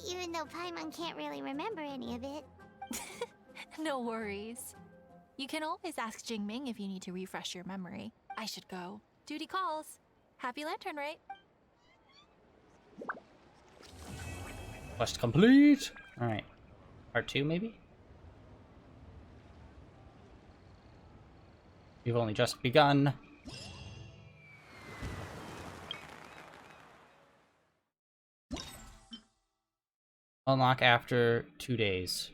Even though Paimon can't really remember any of it. No worries. You can always ask Jingming if you need to refresh your memory. I should go. Duty calls. Happy Lantern Rite. Quest complete! Alright. Part 2, maybe? We've only just begun. Unlock after 2 days.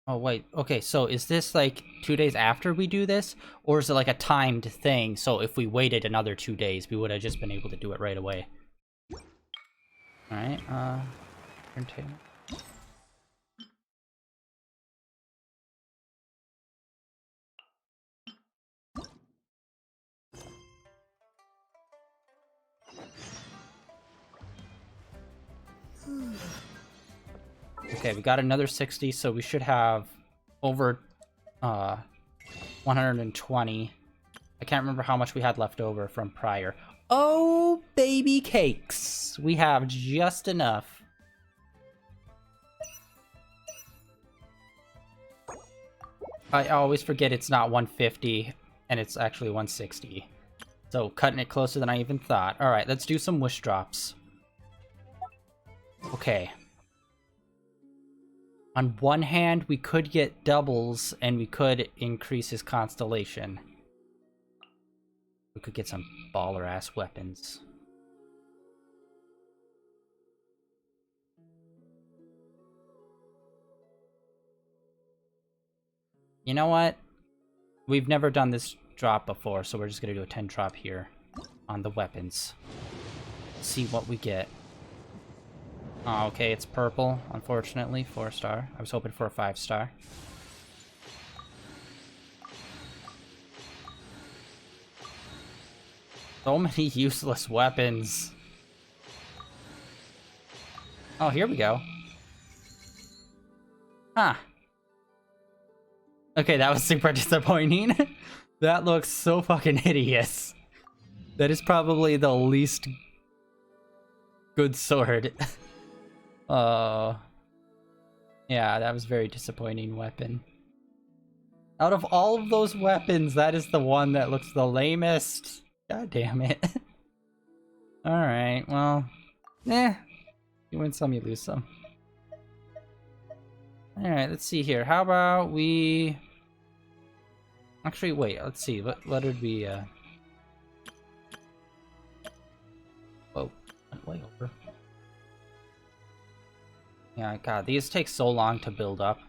Oh, wait. Okay, so is this like 2 days after we do this? Or is it like a timed thing? So if we waited another 2 days, we would have just been able to do it right away. Alright, entertainment. Okay, we got another 60, so we should have over 120. I can't remember how much we had left over from prior. Oh, baby cakes! We have just enough. I always forget it's not 150, and it's actually 160. So, cutting it closer than I even thought. Alright, let's do some wish drops. Okay. On one hand, we could get doubles, and we could increase his constellation. We could get some baller-ass weapons. You know what? We've never done this drop before, so we're just gonna do a 10 drop here on the weapons. See what we get. Oh, okay, it's purple, unfortunately. 4-star. I was hoping for a 5-star. So many useless weapons. Oh, here we go. Huh. Okay, that was super disappointing. That looks so fucking hideous. That is probably the least good sword. Yeah, that was very disappointing weapon. Out of all of those weapons, that is the one that looks the lamest. God damn it. Alright, well, you win some, you lose some. Alright, let's see here. How about we... Actually, wait, let's see. What did we, Whoa, went way over. Yeah, god, these take so long to build up.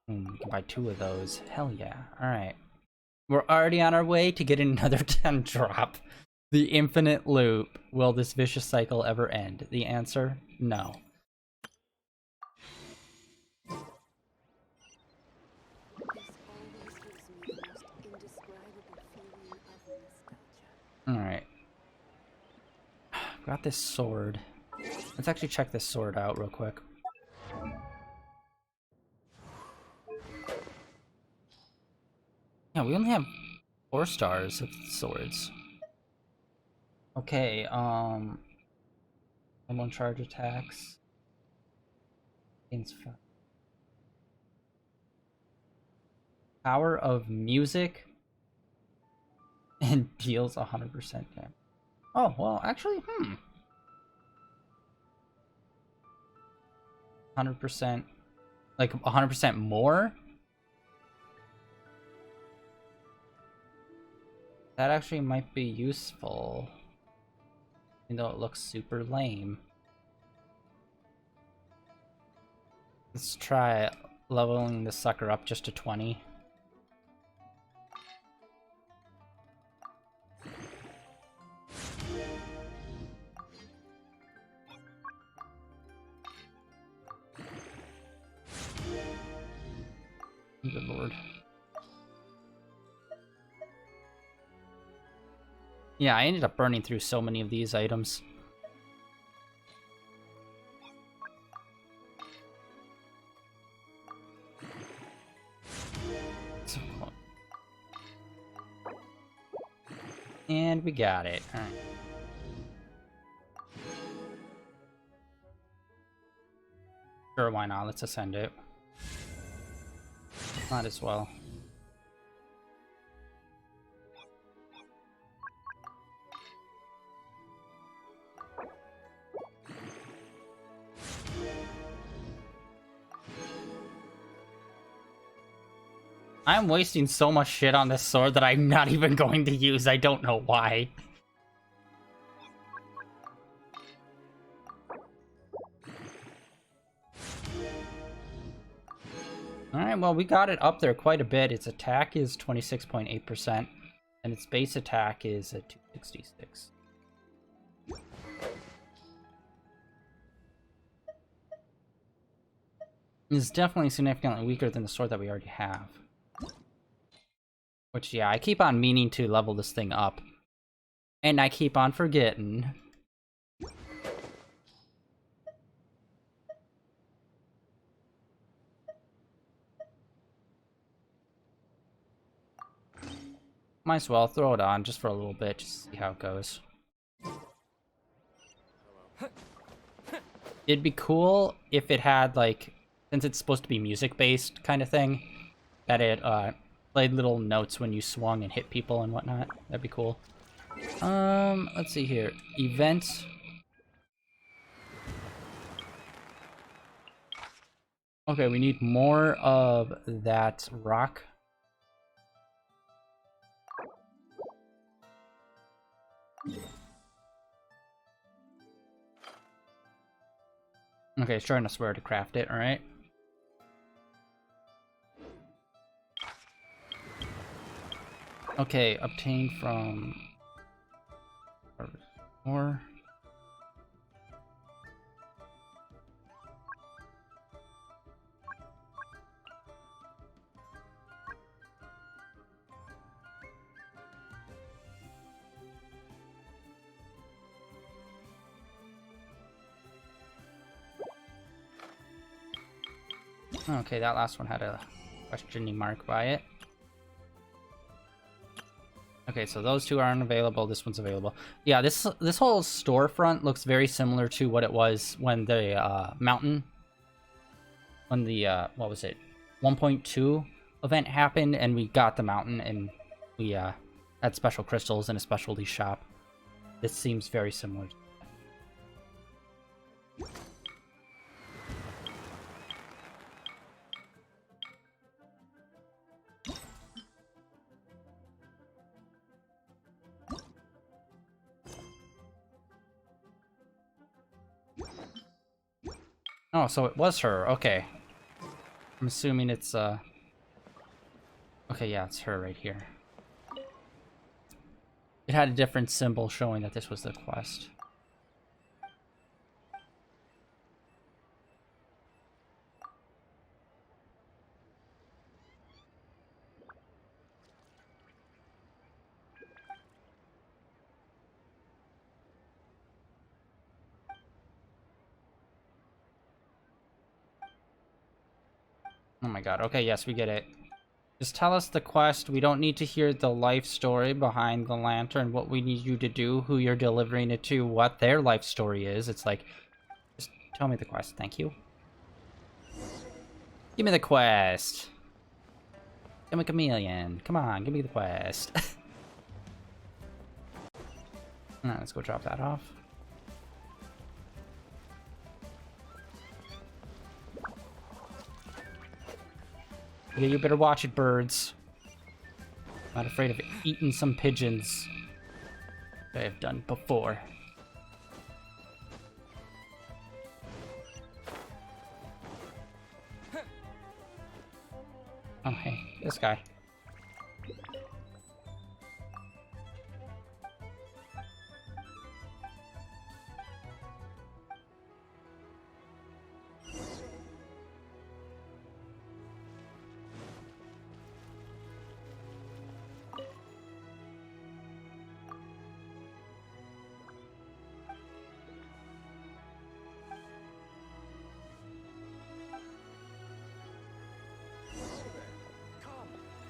We can buy 2 of those. Hell yeah. Alright. We're already on our way to getting another 10 drop. The infinite loop. Will this vicious cycle ever end? The answer, no. got this sword. Let's actually check this sword out real quick. Yeah, we only have 4 stars of swords. Okay, someone charge attacks. Power of music and deals 100% damage. Oh, well, actually, 100%, like 100% more? That actually might be useful. Even though it looks super lame. Let's try leveling this sucker up just to 20. Good lord. Yeah, I ended up burning through so many of these items. So close. And we got it. Alright. Sure, why not? Let's ascend it. Might as well. I'm wasting so much shit on this sword that I'm not even going to use. I don't know why. Alright, well, we got it up there quite a bit. Its attack is 26.8%, and its base attack is at 266. It's definitely significantly weaker than the sword that we already have. Which, yeah, I keep on meaning to level this thing up. And I keep on forgetting. Might as well throw it on just for a little bit, just to see how it goes. It'd be cool if it had, like, since it's supposed to be music-based kind of thing, that it played little notes when you swung and hit people and whatnot. That'd be cool. Let's see here. Events. Okay, we need more of that rock. Okay, it's showing us where to craft it, alright. Okay, obtained from... more. Okay, that last one had a questioning mark by it. Okay, so those two aren't available. This one's available. Yeah, this whole storefront looks very similar to what it was when the mountain, when the what was it, 1.2 event happened, and we got the mountain, and we had special crystals in a specialty shop. This seems very similar. Oh, so it was her. Okay. I'm assuming it's, okay, yeah, it's her right here. It had a different symbol showing that this was the quest. Oh my god. Okay, yes, we get it. Just tell us the quest. We don't need to hear the life story behind the lantern, what we need you to do, who you're delivering it to, what their life story is. It's like, just tell me the quest. Thank you. Give me the quest. I'm a chameleon. Come on, give me the quest. Alright, let's go drop that off. Yeah, you better watch it, birds. Not afraid of eating some pigeons. I have done before. Oh, hey, this guy.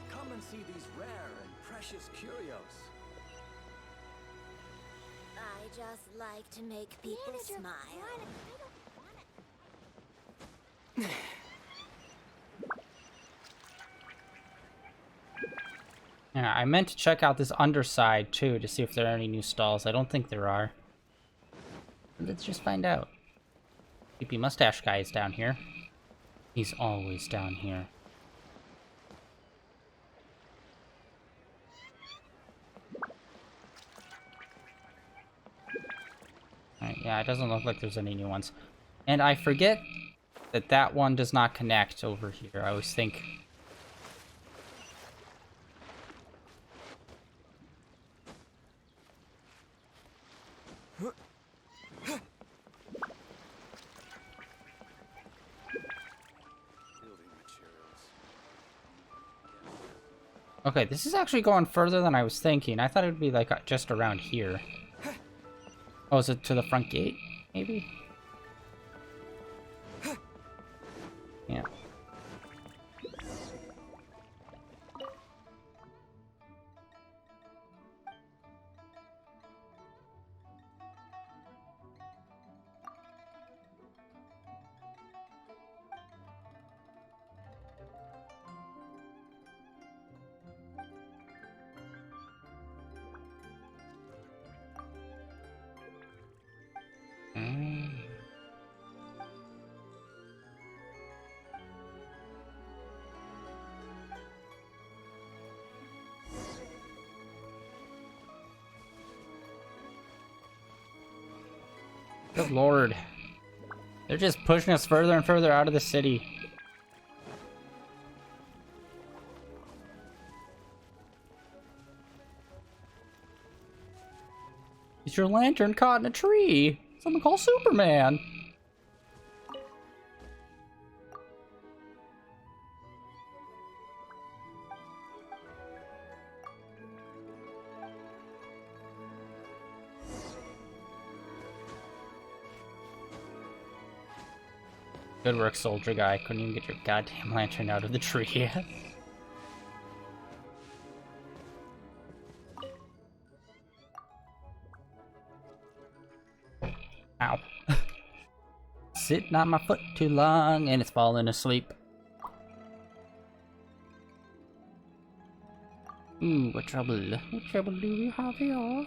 Come and see these rare and precious curios. I just like to make people smile. Yeah, I meant to check out this underside too to see if there are any new stalls. I don't think there are. Let's just find out. Creepy mustache guy is down here. He's always down here. Alright, yeah, it doesn't look like there's any new ones. And I forget that that one does not connect over here. I always think... Okay, this is actually going further than I was thinking. I thought it would be like just around here. Oh, is it to the front gate? Maybe? Yeah. Good lord. They're just pushing us further and further out of the city. Is your lantern caught in a tree? Someone call Superman. Good work, soldier guy. Couldn't even get your goddamn lantern out of the tree yet. Ow. Sitting on my foot too long and it's falling asleep. Ooh, what trouble? What trouble do we have here?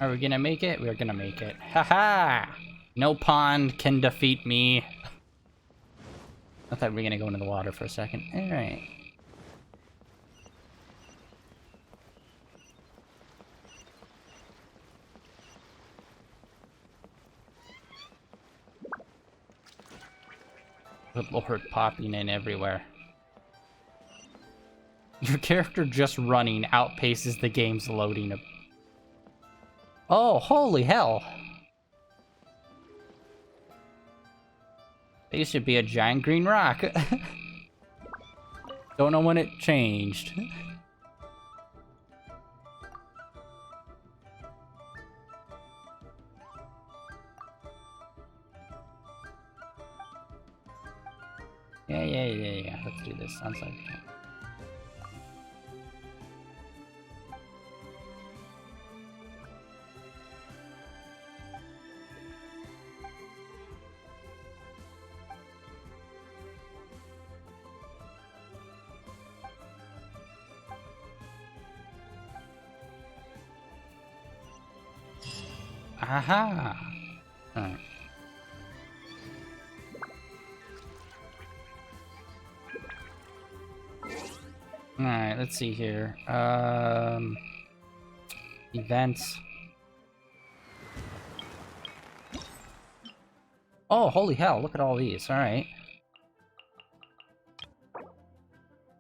Are we gonna make it? We're gonna make it. Haha! No pond can defeat me. I thought we were gonna go into the water for a second. Alright. Good lord, popping in everywhere. Your character just running outpaces the game's loading. Oh, holy hell! There used to be a giant green rock. Don't know when it changed. Yeah. Let's do this. Sounds like. Aha! Alright. Alright, let's see here. Events. Oh, holy hell, look at all these. Alright.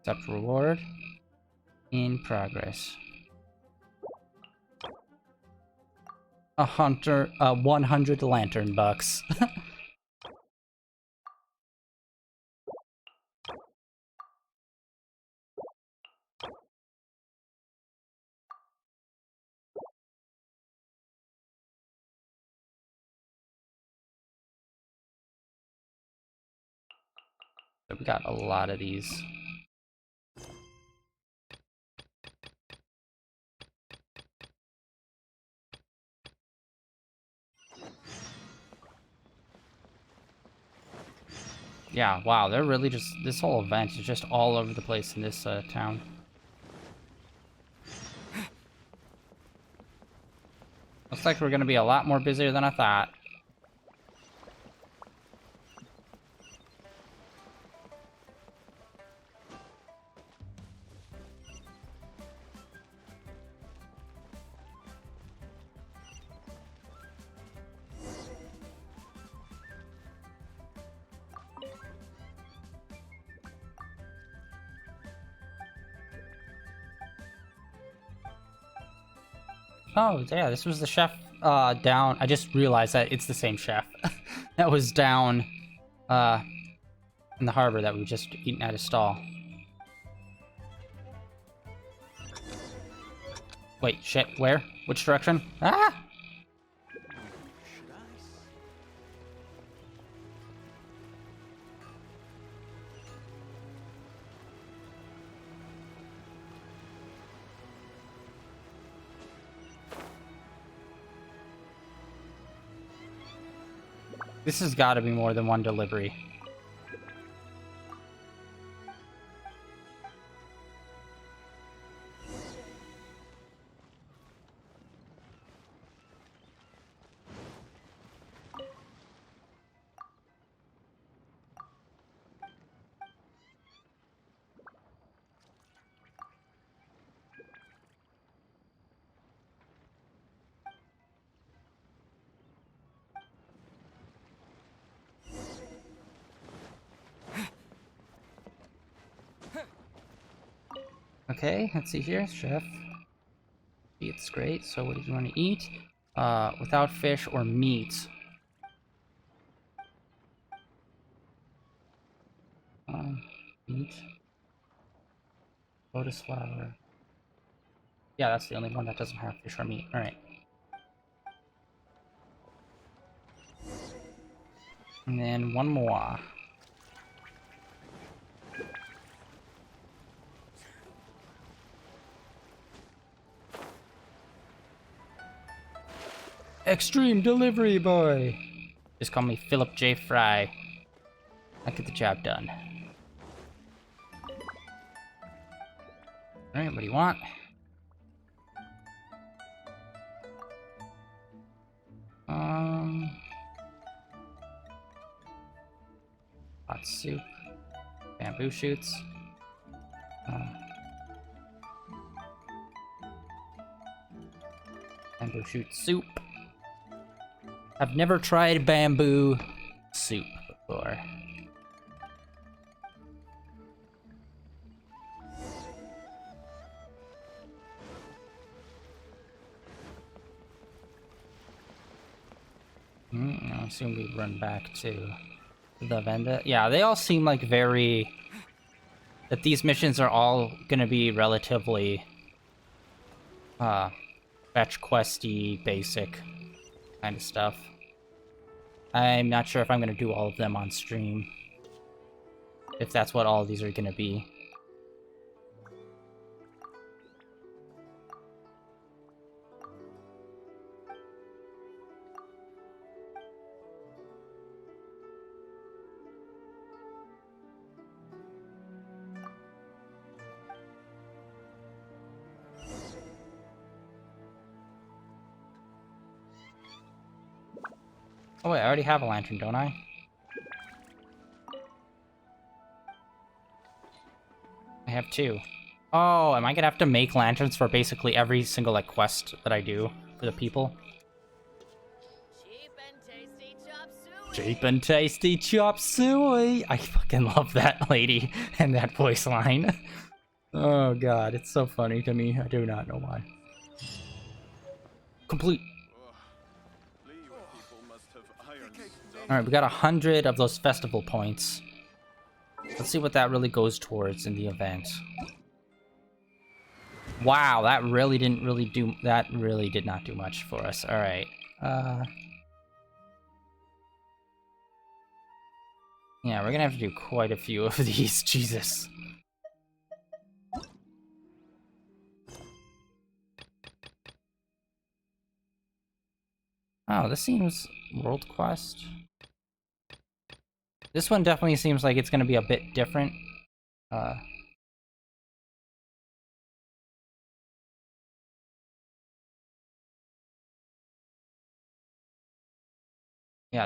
Accept reward. In progress. 100 lantern bucks. So we got a lot of these. Yeah, wow, they're really just, this whole event is just all over the place in this town. Looks like we're gonna be a lot more busier than I thought. Oh, yeah, this was the chef down. I just realized that it's the same chef that was down in the harbor that we just eaten at his stall. Wait, shit, where? Which direction? Ah! This has got to be more than one delivery. Okay, let's see here, chef. It's great. So what do you want to eat? Without fish or meat. Meat. Lotus flower. Yeah, that's the only one that doesn't have fish or meat. Alright. And then one more. Extreme delivery boy. Just call me Philip J. Fry. I get the job done. Alright, what do you want? Hot soup. Bamboo shoots. Bamboo shoot soup. I've never tried bamboo soup before. I assume we run back to the vendor. Yeah, they all seem like very... that these missions are all gonna be relatively... fetch questy, basic kind of stuff. I'm not sure if I'm gonna do all of them on stream. If that's what all of these are gonna be. Oh wait, I already have a lantern, don't I? I have 2. Oh, am I gonna have to make lanterns for basically every single, like, quest that I do for the people? Cheap and tasty chop suey! I fucking love that lady and that voice line. Oh god, it's so funny to me. I do not know why. Complete. Alright, we got 100 of those festival points. Let's see what that really goes towards in the event. Wow, that really didn't really do... that really did not do much for us. Alright. Yeah, we're gonna have to do quite a few of these. Jesus. Oh, this seems... World Quest? This one definitely seems like it's gonna be a bit different. Yeah,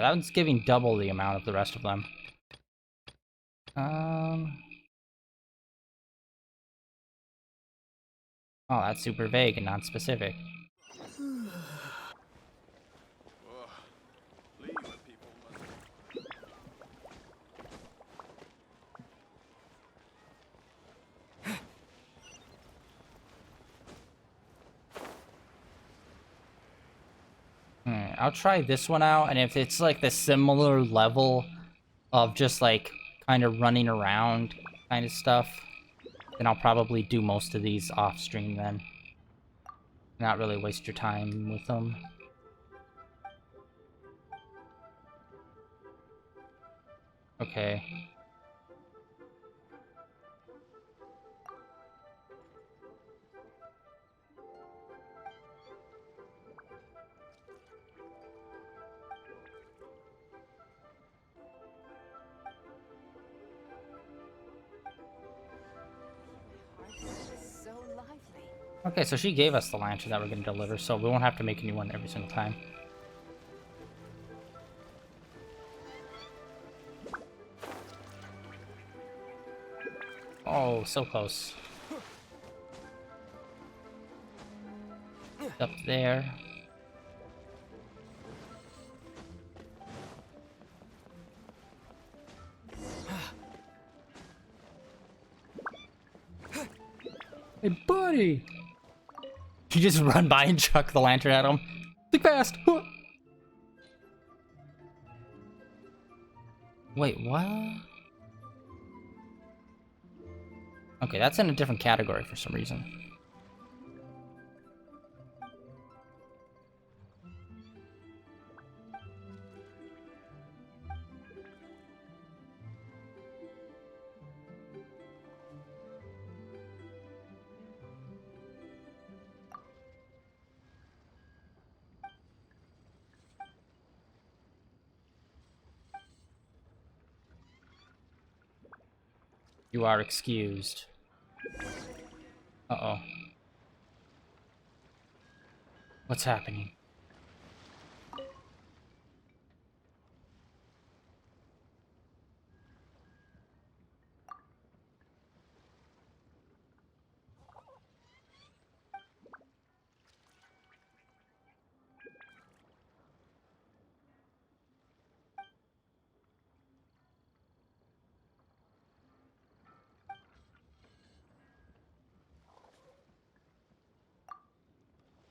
that one's giving double the amount of the rest of them. Oh, that's super vague and non-specific. I'll try this one out, and if it's like the similar level of just like kind of running around kind of stuff, then I'll probably do most of these off stream then. Not really waste your time with them. Okay. Okay, so she gave us the lantern that we're going to deliver, so we won't have to make a new one every single time. Oh, so close. Up there. Hey, buddy! You just run by and chuck the lantern at him. Think fast! Wait, what? Okay, that's in a different category for some reason. You are excused. Uh-oh. What's happening?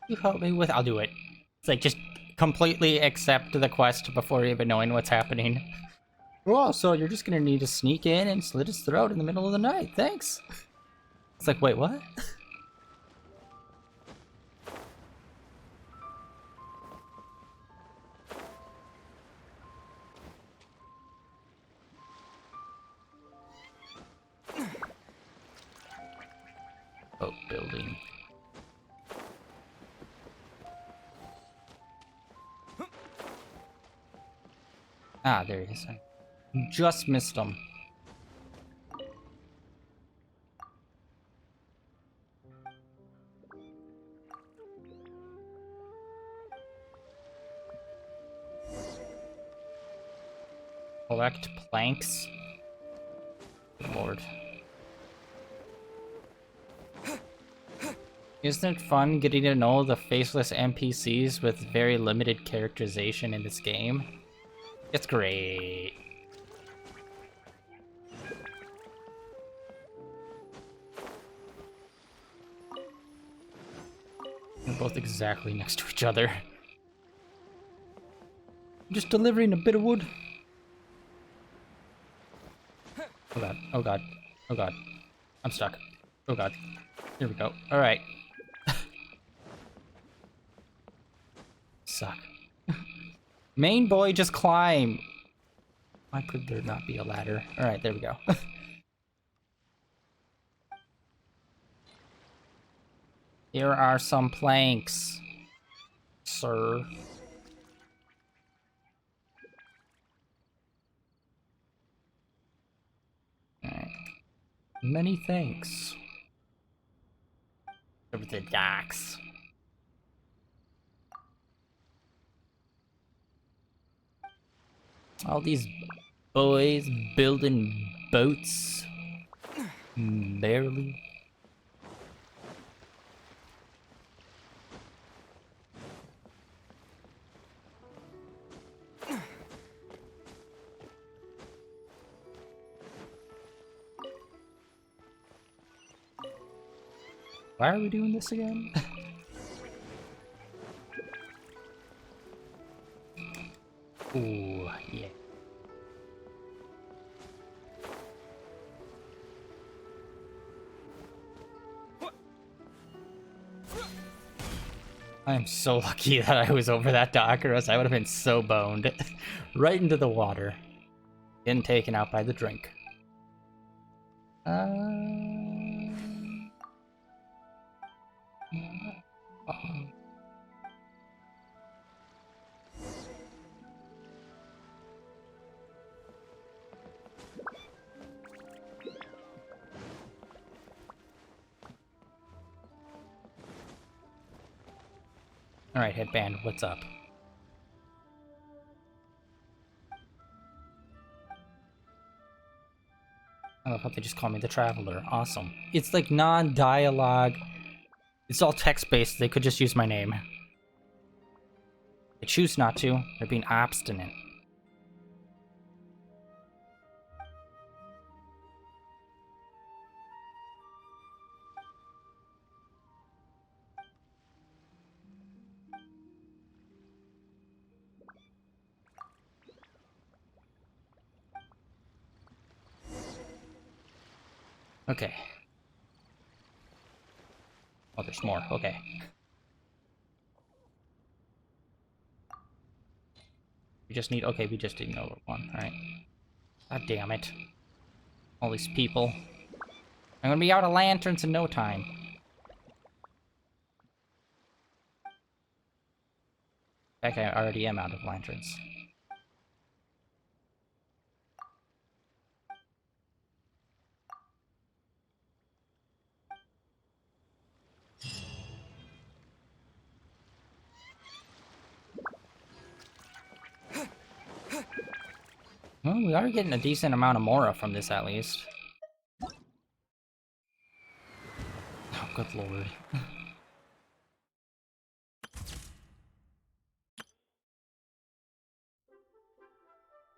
You help me with... I'll do it. It's like, just completely accept the quest before even knowing what's happening. Oh, so you're just gonna need to sneak in and slit his throat in the middle of the night. Thanks. It's like, wait, what? Boat building. Ah, there he is. Just missed him. Collect planks. Good lord. Isn't it fun getting to know the faceless NPCs with very limited characterization in this game? It's great. They're both exactly next to each other. I'm just delivering a bit of wood. Oh god, oh god, oh god. I'm stuck. Oh god. Here we go. Alright. Suck. Main boy, just climb! Why could there not be a ladder? Alright, there we go. Here are some planks, sir. Alright. Many thanks. Over the docks. All these boys building boats. Barely. Why are we doing this again? Ooh, yeah. I'm so lucky that I was over that dock, or else I would have been so boned. Right into the water. Getting taken out by the drink. Alright, headband, what's up? I love how they just call me the Traveler. Awesome. It's like non-dialogue. It's all text-based. They could just use my name. They choose not to. They're being obstinate. Okay. Oh, there's more. Okay. We just need... Okay, we just need another one. Alright. God damn it. All these people. I'm gonna be out of lanterns in no time. In fact, I already am out of lanterns. Well, we are getting a decent amount of Mora from this, at least. Oh, good lord.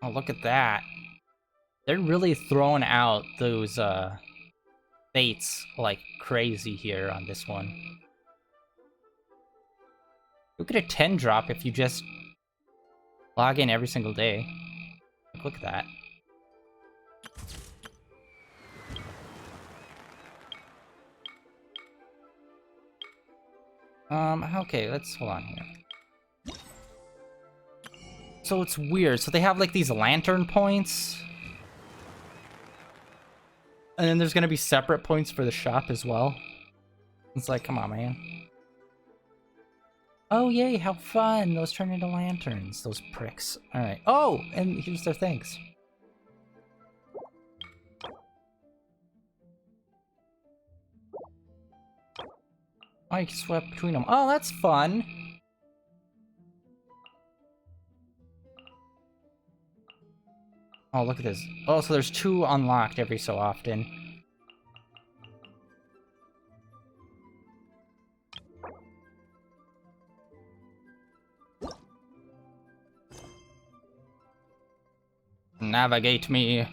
Oh, look at that. They're really throwing out those, fates like crazy here on this one. You get a 10 drop if you just Log in every single day. Look at that. Okay, let's hold on here. So it's weird. So they have like these lantern points. And then there's gonna be separate points for the shop as well. It's like, come on, man. Oh, yay, how fun! Those turn into lanterns, those pricks. Alright. Oh, and here's their thanks. Oh, you can swap between them. Oh, that's fun! Oh, look at this. Oh, so there's 2 unlocked every so often. Navigate me.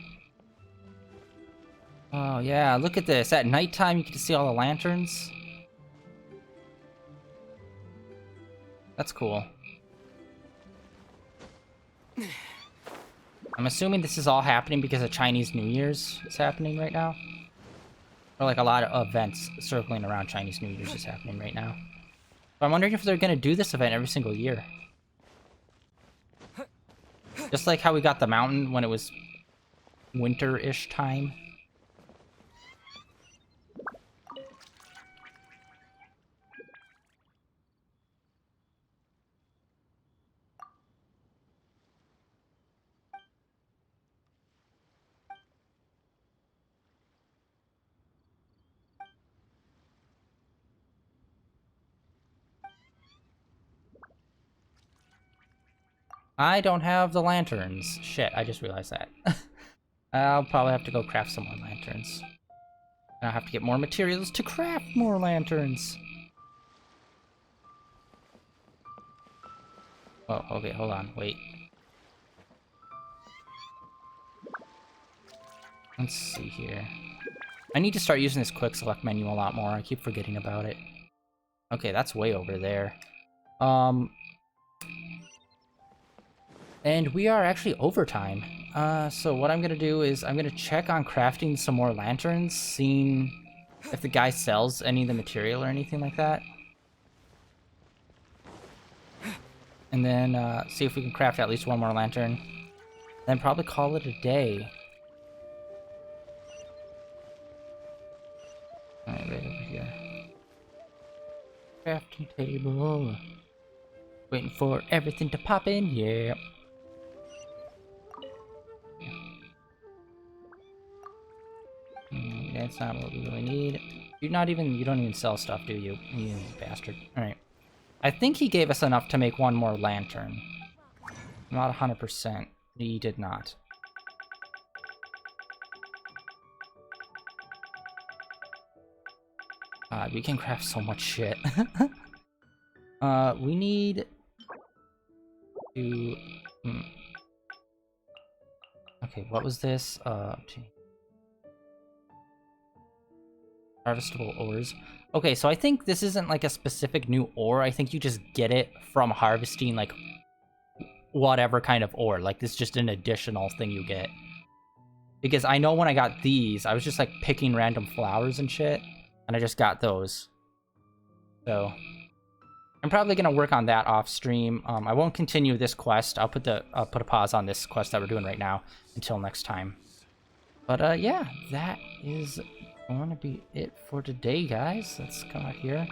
Oh, yeah, look at this. At nighttime, you can see all the lanterns. That's cool. I'm assuming this is all happening because of Chinese New Year's is happening right now. Or like a lot of events circling around Chinese New Year's is happening right now. So I'm wondering if they're gonna do this event every single year. Just like how we got the mountain when it was winter-ish time. I don't have the lanterns. Shit, I just realized that. I'll probably have to go craft some more lanterns. And I'll have to get more materials to craft more lanterns. Oh, okay, hold on, wait. Let's see here. I need to start using this quick select menu a lot more. I keep forgetting about it. Okay, that's way over there. And we are actually overtime. So what I'm gonna do is I'm gonna check on crafting some more lanterns, seeing if the guy sells any of the material or anything like that. And then see if we can craft at least one more lantern. Then probably call it a day. Alright, right over here. Crafting table. Waiting for everything to pop in, yeah. That's not what we really need. You don't even sell stuff, do you? You bastard. Alright. I think he gave us enough to make one more lantern. Not 100%. He did not. We can craft so much shit. We need to... Okay, what was this? Harvestable ores. Okay, so I think this isn't like a specific new ore. I think you just get it from harvesting like whatever kind of ore. Like this is just an additional thing you get. Because I know when I got these, I was just like picking random flowers and shit, and I just got those. So I'm probably gonna work on that off stream. I won't continue this quest. I'll put a pause on this quest that we're doing right now until next time. But yeah, that is going to be it for today, guys. Let's come out here.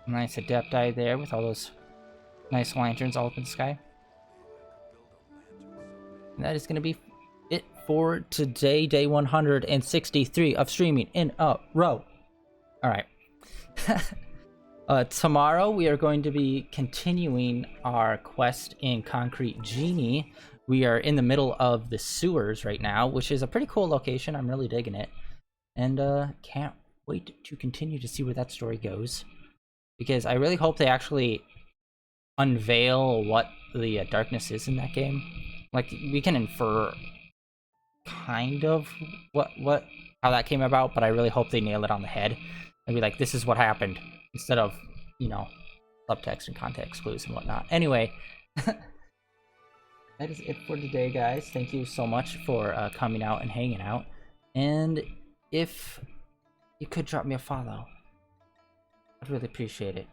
Nice Adepti there with all those nice lanterns all up in the sky. And that is going to be it for today, day 163 of streaming in a row. Alright. Tomorrow we are going to be continuing our quest in Concrete Genie. We are in the middle of the sewers right now, which is a pretty cool location. I'm really digging it. And can't wait to continue to see where that story goes. Because I really hope they actually unveil what the darkness is in that game. Like, we can infer kind of how that came about, but I really hope they nail it on the head. And be like, this is what happened. Instead of, you know, subtext and context clues and whatnot. Anyway, that is it for today, guys. Thank you so much for coming out and hanging out. And if you could drop me a follow, I'd really appreciate it.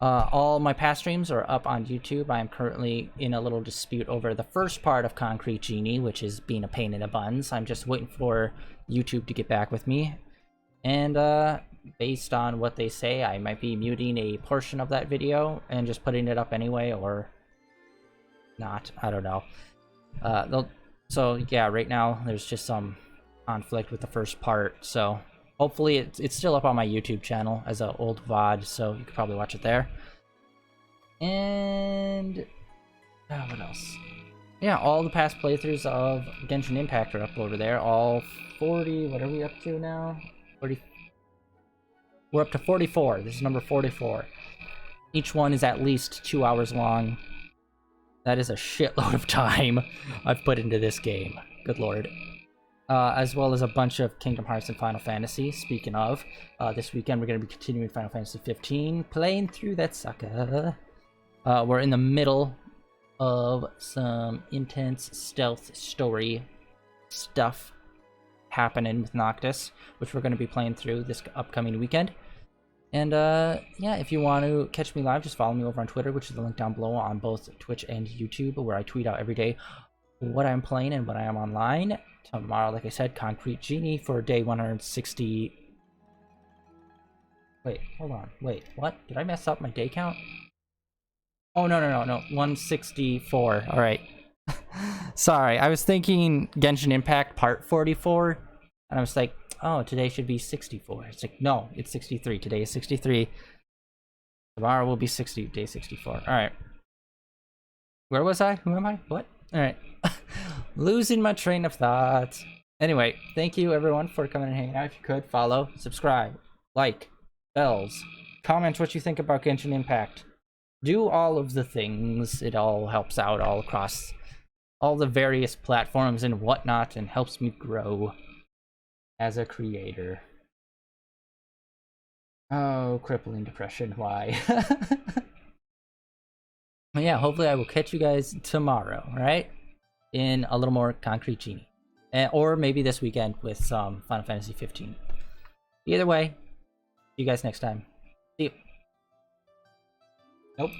All my past streams are up on YouTube. I am currently in a little dispute over the first part of Concrete Genie, which is being a pain in the buns. I'm just waiting for YouTube to get back with me. And based on what they say, I might be muting a portion of that video and just putting it up anyway, or not. I don't know. So yeah, right now there's just some conflict with the first part. So hopefully it's still up on my YouTube channel as an old VOD, so you could probably watch it there. And what else? Yeah, all the past playthroughs of Genshin Impact are up over there. All 40. What are we up to now? 40. We're up to 44. This is number 44. Each one is at least 2 hours long. That is a shitload of time I've put into this game. Good lord. As well as a bunch of Kingdom Hearts and Final Fantasy. Speaking of, this weekend we're going to be continuing Final Fantasy 15, playing through that sucker. We're in the middle of some intense stealth story stuff happening with Noctis, which we're going to be playing through this upcoming weekend. And yeah, if you want to catch me live, just follow me over on Twitter, which is the link down below on both Twitch and YouTube, where I tweet out every day what I'm playing and when I am online. Tomorrow, like I said, Concrete Genie for day 160. Wait, hold on. Wait, what? Did I mess up my day count? Oh, no. 164. All right. Sorry, I was thinking Genshin Impact part 44, and I was like, oh, today should be 64. It's like, no, it's 63. Today is 63. Tomorrow will be day 64. All right. Where was I? Who am I? What? All right. Losing my train of thought. Anyway, thank you everyone for coming and hanging out. If you could, follow, subscribe, like, bells, comment what you think about Genshin Impact. Do all of the things. It all helps out all across all the various platforms and whatnot, and helps me grow as a creator. Oh, crippling depression, why? But yeah, hopefully I will catch you guys tomorrow, right? In a little more Concrete Genie. Or maybe this weekend with some Final Fantasy 15. Either way, see you guys next time. See you. Nope.